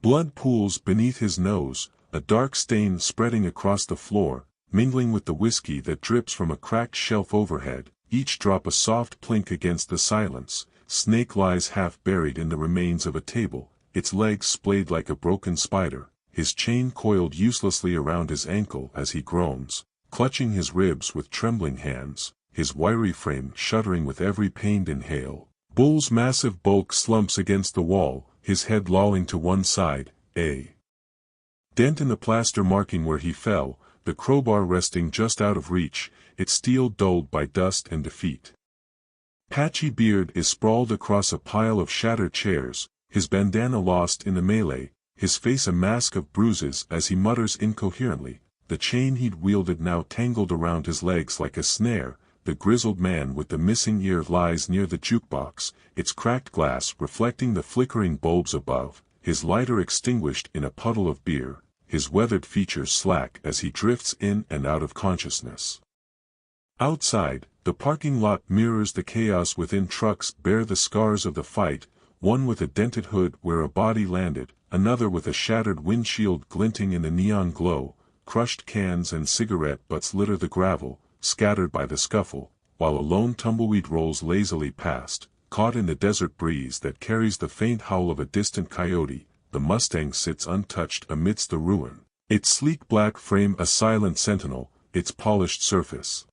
Blood pools beneath his nose, a dark stain spreading across the floor, mingling with the whiskey that drips from a cracked shelf overhead, each drop a soft plink against the silence. Snake lies half buried in the remains of a table, its legs splayed like a broken spider, his chain coiled uselessly around his ankle as he groans, clutching his ribs with trembling hands, his wiry frame shuddering with every pained inhale. Bull's massive bulk slumps against the wall, his head lolling to one side, a dent in the plaster marking where he fell, the crowbar resting just out of reach, its steel dulled by dust and defeat. Patchy Beard is sprawled across a pile of shattered chairs, his bandana lost in the melee, his face a mask of bruises as he mutters incoherently, the chain he'd wielded now tangled around his legs like a snare. The grizzled man with the missing ear lies near the jukebox, its cracked glass reflecting the flickering bulbs above, his lighter extinguished in a puddle of beer, his weathered features slack as he drifts in and out of consciousness. Outside, the parking lot mirrors the chaos within. Trucks bear the scars of the fight, one with a dented hood where a body landed, another with a shattered windshield glinting in the neon glow. Crushed cans and cigarette butts litter the gravel, scattered by the scuffle, while a lone tumbleweed rolls lazily past, caught in the desert breeze that carries the faint howl of a distant coyote. The Mustang sits untouched amidst the ruin, its sleek black frame a silent sentinel, its polished surface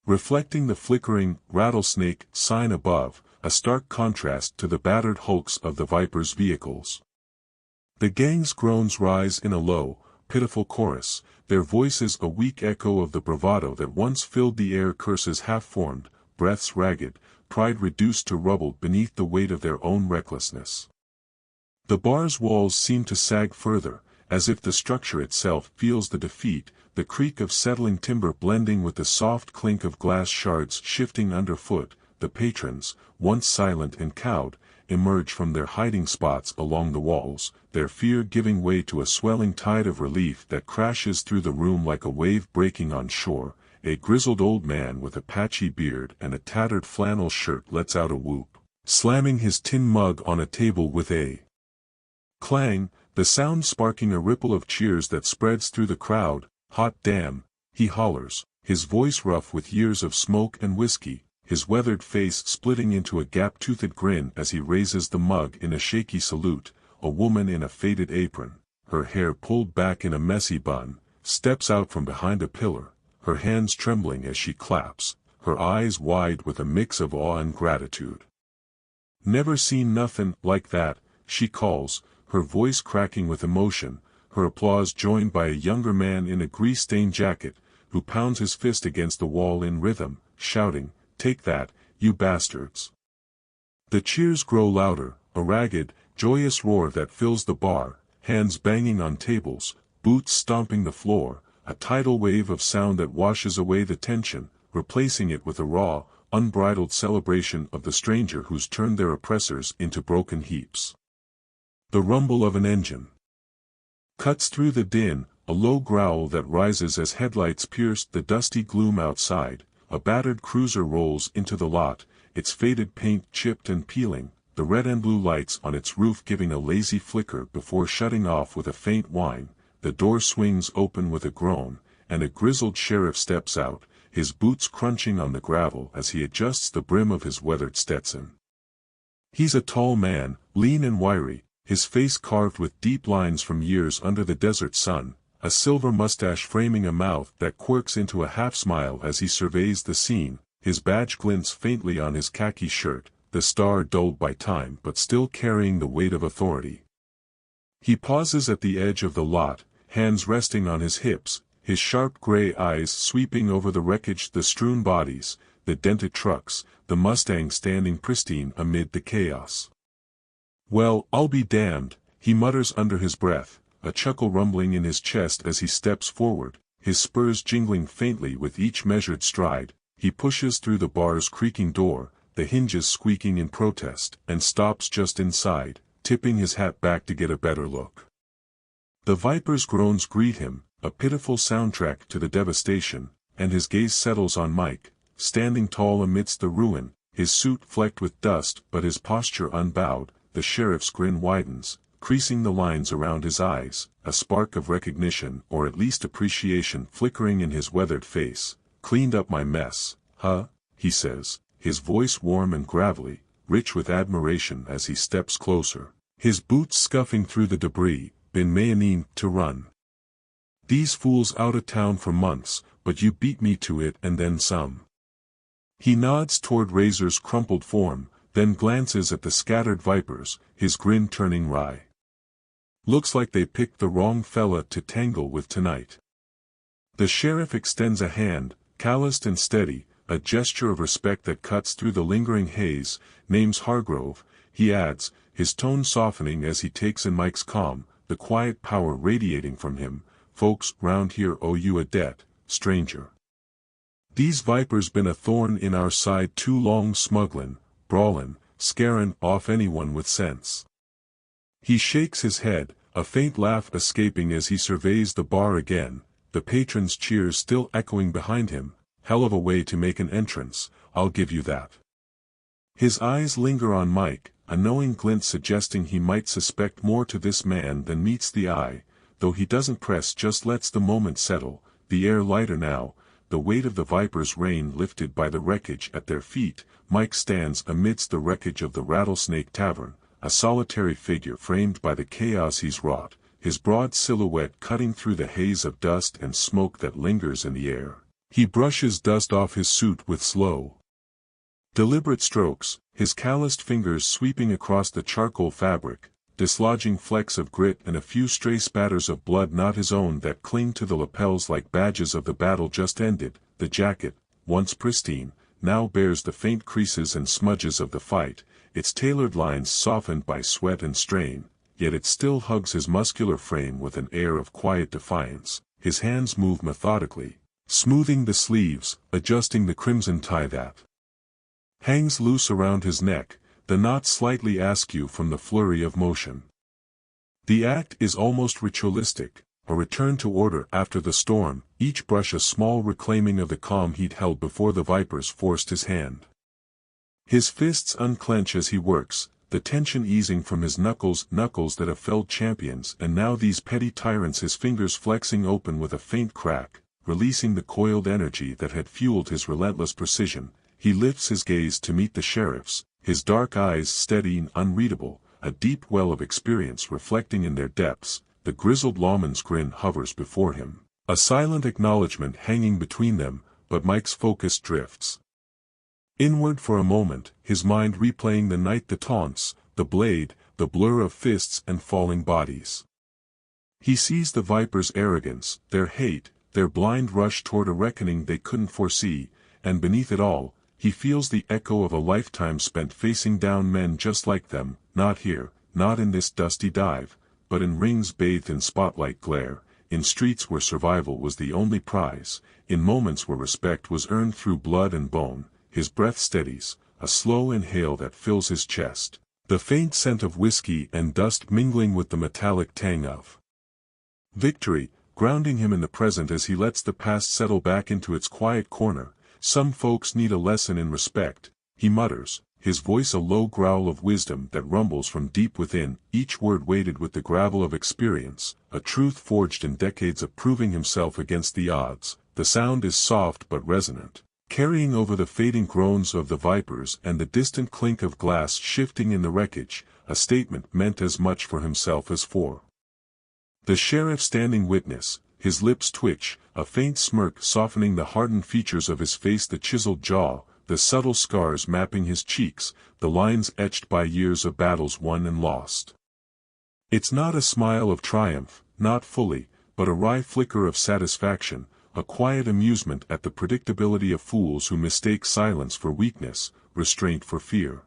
reflecting the flickering rattlesnake sign above, a stark contrast to the battered hulks of the Viper's vehicles. The gang's groans rise in a low, pitiful chorus, their voices a weak echo of the bravado that once filled the air. Curses half-formed, breaths ragged, pride reduced to rubble beneath the weight of their own recklessness. The bar's walls seem to sag further, as if the structure itself feels the defeat, the creak of settling timber blending with the soft clink of glass shards shifting underfoot. The patrons, once silent and cowed, emerge from their hiding spots along the walls, their fear giving way to a swelling tide of relief that crashes through the room like a wave breaking on shore. A grizzled old man with a patchy beard and a tattered flannel shirt lets out a whoop, slamming his tin mug on a table with a clang, the sound sparking a ripple of cheers that spreads through the crowd. "Hot damn," he hollers, his voice rough with years of smoke and whiskey, his weathered face splitting into a gap-toothed grin as he raises the mug in a shaky salute. A woman in a faded apron, her hair pulled back in a messy bun, steps out from behind a pillar, her hands trembling as she claps, her eyes wide with a mix of awe and gratitude. "Never seen nothin' like that," she calls, her voice cracking with emotion, her applause joined by a younger man in a grease-stained jacket, who pounds his fist against the wall in rhythm, shouting, "Take that, you bastards." The cheers grow louder, a ragged, joyous roar that fills the bar, hands banging on tables, boots stomping the floor, a tidal wave of sound that washes away the tension, replacing it with a raw, unbridled celebration of the stranger who's turned their oppressors into broken heaps. The rumble of an engine cuts through the din, a low growl that rises as headlights pierce the dusty gloom outside. A battered cruiser rolls into the lot, its faded paint chipped and peeling, the red and blue lights on its roof giving a lazy flicker before shutting off with a faint whine. The door swings open with a groan, and a grizzled sheriff steps out, his boots crunching on the gravel as he adjusts the brim of his weathered Stetson. He's a tall man, lean and wiry, his face carved with deep lines from years under the desert sun, a silver mustache framing a mouth that quirks into a half-smile as he surveys the scene. His badge glints faintly on his khaki shirt, the star dulled by time but still carrying the weight of authority. He pauses at the edge of the lot, hands resting on his hips, his sharp gray eyes sweeping over the wreckage, the strewn bodies, the dented trucks, the Mustang standing pristine amid the chaos. "Well, I'll be damned," he mutters under his breath, a chuckle rumbling in his chest as he steps forward, his spurs jingling faintly with each measured stride. He pushes through the bar's creaking door, the hinges squeaking in protest, and stops just inside, tipping his hat back to get a better look. The Viper's groans greet him, a pitiful soundtrack to the devastation, and his gaze settles on Mike, standing tall amidst the ruin, his suit flecked with dust but his posture unbowed. The sheriff's grin widens, creasing the lines around his eyes, a spark of recognition or at least appreciation flickering in his weathered face. "Cleaned up my mess, huh?" he says, his voice warm and gravelly, rich with admiration as he steps closer, his boots scuffing through the debris. "Been meaning to run these fools out of town for months, but you beat me to it and then some." He nods toward Razor's crumpled form, then glances at the scattered vipers, his grin turning wry. "Looks like they picked the wrong fella to tangle with tonight." The sheriff extends a hand, calloused and steady, a gesture of respect that cuts through the lingering haze. "Name's Hargrove," he adds, his tone softening as he takes in Mike's calm, the quiet power radiating from him. "Folks round here owe you a debt, stranger. These vipers been a thorn in our side too long, smugglin', brawlin', scarin' off anyone with sense." He shakes his head, a faint laugh escaping as he surveys the bar again, the patrons' cheers still echoing behind him. "Hell of a way to make an entrance, I'll give you that." His eyes linger on Mike, a knowing glint suggesting he might suspect more to this man than meets the eye, though he doesn't press, just lets the moment settle, the air lighter now, the weight of the Viper's reign lifted by the wreckage at their feet. Mike stands amidst the wreckage of the Rattlesnake Tavern, a solitary figure framed by the chaos he's wrought, his broad silhouette cutting through the haze of dust and smoke that lingers in the air. He brushes dust off his suit with slow, deliberate strokes, his calloused fingers sweeping across the charcoal fabric, dislodging flecks of grit and a few stray spatters of blood not his own that cling to the lapels like badges of the battle just ended. The jacket, once pristine, now bears the faint creases and smudges of the fight, its tailored lines softened by sweat and strain. yet it still hugs his muscular frame with an air of quiet defiance. His hands move methodically, smoothing the sleeves, adjusting the crimson tie that hangs loose around his neck, the knot slightly askew from the flurry of motion. The act is almost ritualistic, a return to order after the storm, each brush a small reclaiming of the calm he'd held before the vipers forced his hand. His fists unclench as he works, the tension easing from his knuckles that have felled champions, and now these petty tyrants, his fingers flexing open with a faint crack, releasing the coiled energy that had fueled his relentless precision. He lifts his gaze to meet the sheriff's, his dark eyes steady and unreadable, a deep well of experience reflecting in their depths. The grizzled lawman's grin hovers before him, a silent acknowledgement hanging between them, but Mike's focus drifts inward for a moment, his mind replaying the night, the taunts, the blade, the blur of fists and falling bodies. He sees the vipers' arrogance, their hate, their blind rush toward a reckoning they couldn't foresee, and beneath it all, he feels the echo of a lifetime spent facing down men just like them, not here, not in this dusty dive, but in rings bathed in spotlight glare, in streets where survival was the only prize, in moments where respect was earned through blood and bone. His breath steadies, a slow inhale that fills his chest, the faint scent of whiskey and dust mingling with the metallic tang of victory, grounding him in the present as he lets the past settle back into its quiet corner. Some folks need a lesson in respect, he mutters, his voice a low growl of wisdom that rumbles from deep within, each word weighted with the gravel of experience, a truth forged in decades of proving himself against the odds. The sound is soft but resonant, carrying over the fading groans of the vipers and the distant clink of glass shifting in the wreckage, a statement meant as much for himself as for the sheriff standing witness. His lips twitch, a faint smirk softening the hardened features of his face, the chiseled jaw, the subtle scars mapping his cheeks, the lines etched by years of battles won and lost. It's not a smile of triumph, not fully, but a wry flicker of satisfaction, a quiet amusement at the predictability of fools who mistake silence for weakness, restraint for fear.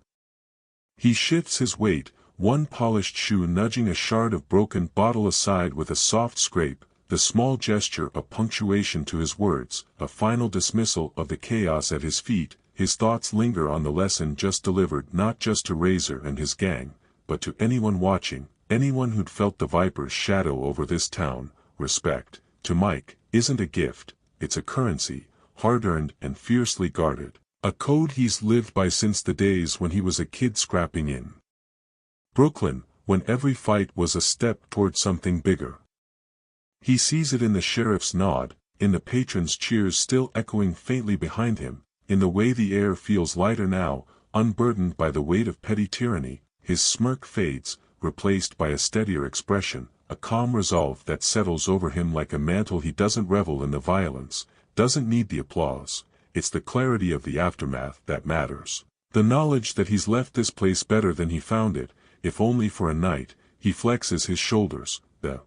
He shifts his weight, one polished shoe nudging a shard of broken bottle aside with a soft scrape, the small gesture a punctuation to his words, a final dismissal of the chaos at his feet. His thoughts linger on the lesson just delivered, not just to Razor and his gang, but to anyone watching, anyone who'd felt the viper's shadow over this town. Respect, to Mike, isn't a gift, it's a currency, hard-earned and fiercely guarded, a code he's lived by since the days when he was a kid scrapping in Brooklyn, when every fight was a step toward something bigger. He sees it in the sheriff's nod, in the patrons' cheers still echoing faintly behind him, in the way the air feels lighter now, unburdened by the weight of petty tyranny. His smirk fades, replaced by a steadier expression, a calm resolve that settles over him like a mantle. He doesn't revel in the violence, doesn't need the applause, it's the clarity of the aftermath that matters. The knowledge that he's left this place better than he found it, if only for a night. He flexes his shoulders, the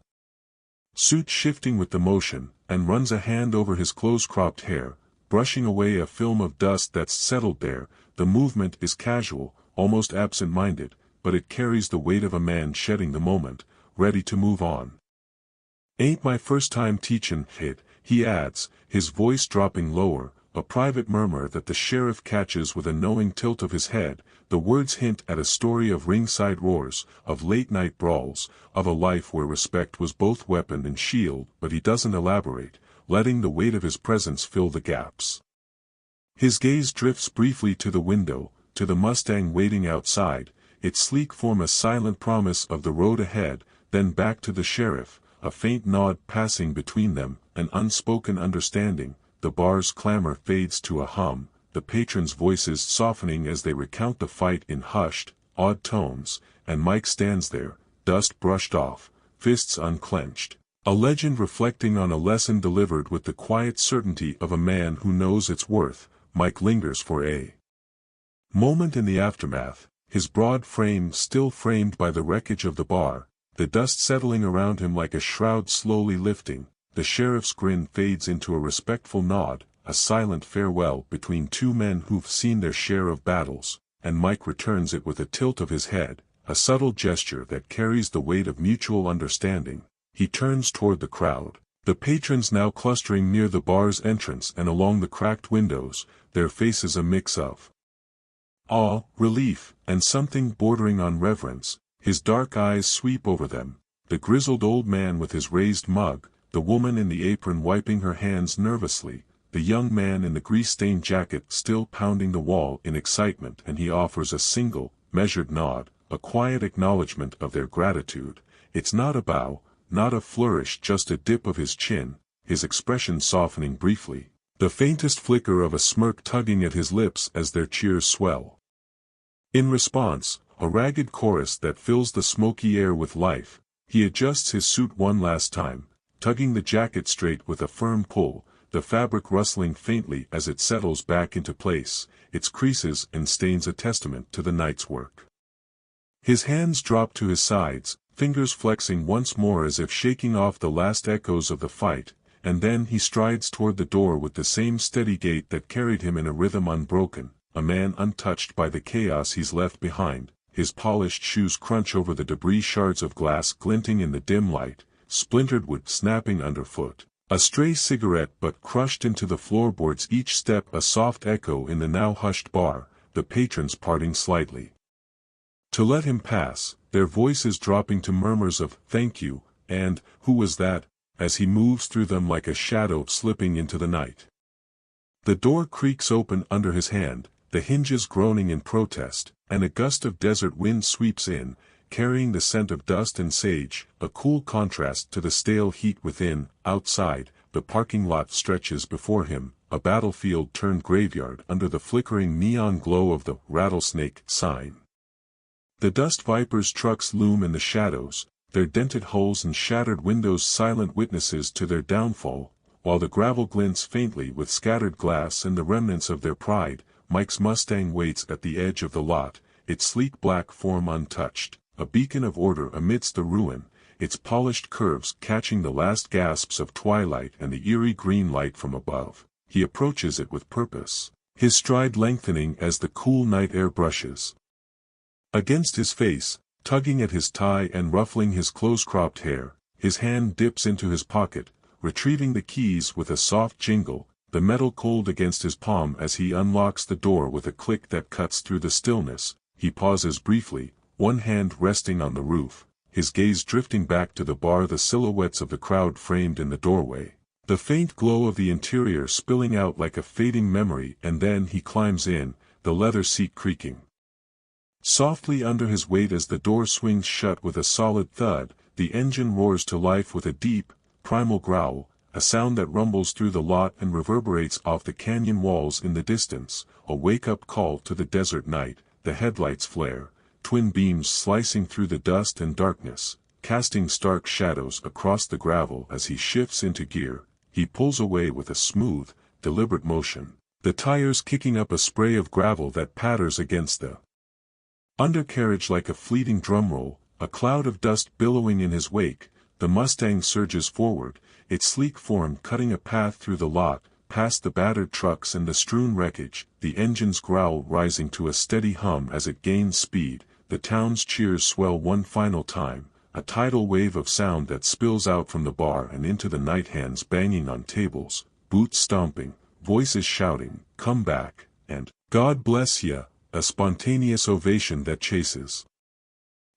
suit shifting with the motion, and runs a hand over his close-cropped hair, brushing away a film of dust that's settled there. The movement is casual, almost absent-minded, but it carries the weight of a man shedding the moment, ready to move on. "Ain't my first time teachin' it," he adds, his voice dropping lower, a private murmur that the sheriff catches with a knowing tilt of his head. The words hint at a story of ringside roars, of late-night brawls, of a life where respect was both weapon and shield, but he doesn't elaborate, letting the weight of his presence fill the gaps. His gaze drifts briefly to the window, to the Mustang waiting outside, its sleek form a silent promise of the road ahead, then back to the sheriff, a faint nod passing between them, an unspoken understanding. The bar's clamor fades to a hum, the patrons' voices softening as they recount the fight in hushed, awed tones, and Mike stands there, dust brushed off, fists unclenched, a legend reflecting on a lesson delivered with the quiet certainty of a man who knows its worth. Mike lingers for a moment in the aftermath, his broad frame still framed by the wreckage of the bar, the dust settling around him like a shroud slowly lifting. The sheriff's grin fades into a respectful nod, a silent farewell between two men who've seen their share of battles, and Mike returns it with a tilt of his head, a subtle gesture that carries the weight of mutual understanding. He turns toward the crowd. The patrons now clustering near the bar's entrance and along the cracked windows, their faces a mix of awe, relief, and something bordering on reverence. His dark eyes sweep over them, the grizzled old man with his raised mug, the woman in the apron wiping her hands nervously, the young man in the grease-stained jacket still pounding the wall in excitement, and he offers a single, measured nod, a quiet acknowledgement of their gratitude. It's not a bow, not a flourish, just a dip of his chin, his expression softening briefly, the faintest flicker of a smirk tugging at his lips as their cheers swell. In response, a ragged chorus that fills the smoky air with life. He adjusts his suit one last time, tugging the jacket straight with a firm pull, the fabric rustling faintly as it settles back into place, its creases and stains a testament to the night's work. His hands drop to his sides, fingers flexing once more as if shaking off the last echoes of the fight, and then he strides toward the door with the same steady gait that carried him in a rhythm unbroken, a man untouched by the chaos he's left behind. His polished shoes crunch over the debris, shards of glass glinting in the dim light, splintered wood snapping underfoot, a stray cigarette butt crushed into the floorboards, each step a soft echo in the now hushed bar, the patrons parting slightly to let him pass, their voices dropping to murmurs of "thank you," and "who was that?" as he moves through them like a shadow slipping into the night. The door creaks open under his hand, the hinges groaning in protest, and a gust of desert wind sweeps in, carrying the scent of dust and sage, a cool contrast to the stale heat within. Outside, the parking lot stretches before him, a battlefield turned graveyard under the flickering neon glow of the "Rattlesnake" sign. The dust vipers' trucks loom in the shadows, their dented hulls and shattered windows silent witnesses to their downfall, while the gravel glints faintly with scattered glass and the remnants of their pride. Mike's Mustang waits at the edge of the lot, its sleek black form untouched, a beacon of order amidst the ruin, its polished curves catching the last gasps of twilight and the eerie green light from above. He approaches it with purpose, his stride lengthening as the cool night air brushes against his face, tugging at his tie and ruffling his close-cropped hair. His hand dips into his pocket, retrieving the keys with a soft jingle, the metal cold against his palm as he unlocks the door with a click that cuts through the stillness. He pauses briefly, one hand resting on the roof, his gaze drifting back to the bar, the silhouettes of the crowd framed in the doorway, the faint glow of the interior spilling out like a fading memory, and then he climbs in, the leather seat creaking softly under his weight as the door swings shut with a solid thud. The engine roars to life with a deep, primal growl, a sound that rumbles through the lot and reverberates off the canyon walls in the distance, a wake-up call to the desert night. The headlights flare, twin beams slicing through the dust and darkness, casting stark shadows across the gravel. As he shifts into gear, he pulls away with a smooth, deliberate motion, the tires kicking up a spray of gravel that patters against the undercarriage like a fleeting drumroll, a cloud of dust billowing in his wake. The Mustang surges forward, its sleek form cutting a path through the lot, past the battered trucks and the strewn wreckage, the engine's growl rising to a steady hum as it gains speed. The town's cheers swell one final time, a tidal wave of sound that spills out from the bar and into the night, hands banging on tables, boots stomping, voices shouting, "Come back," and "God bless ya," a spontaneous ovation that chases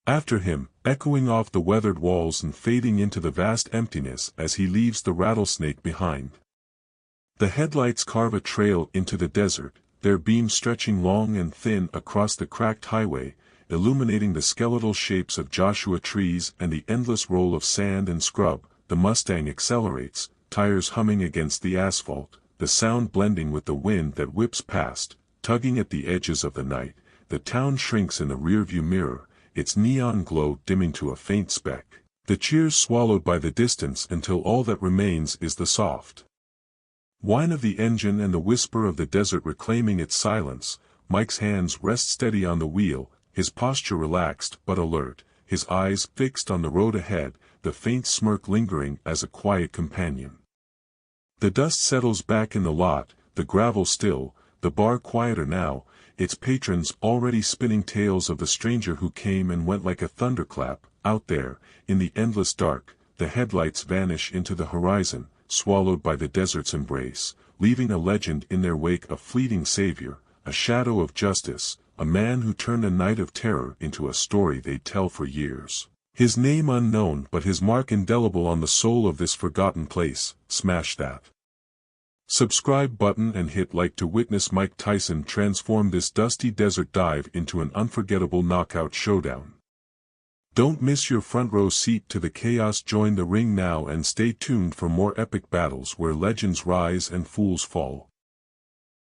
after him, echoing off the weathered walls and fading into the vast emptiness as he leaves the Rattlesnake behind. The headlights carve a trail into the desert, their beams stretching long and thin across the cracked highway, illuminating the skeletal shapes of Joshua trees and the endless roll of sand and scrub. The Mustang accelerates, tires humming against the asphalt, the sound blending with the wind that whips past, tugging at the edges of the night. The town shrinks in the rearview mirror, its neon glow dimming to a faint speck, the cheers swallowed by the distance until all that remains is the soft whine of the engine and the whisper of the desert reclaiming its silence. Mike's hands rest steady on the wheel, his posture relaxed but alert, his eyes fixed on the road ahead, the faint smirk lingering as a quiet companion. The dust settles back in the lot, the gravel still, the bar quieter now, its patrons already spinning tales of the stranger who came and went like a thunderclap. Out there, in the endless dark, the headlights vanish into the horizon, swallowed by the desert's embrace, leaving a legend in their wake, a fleeting savior, a shadow of justice, a man who turned a night of terror into a story they'd tell for years. His name unknown, but his mark indelible on the soul of this forgotten place. Smash that subscribe button and hit like to witness Mike Tyson transform this dusty desert dive into an unforgettable knockout showdown. Don't miss your front row seat to the chaos. Join the ring now and stay tuned for more epic battles where legends rise and fools fall.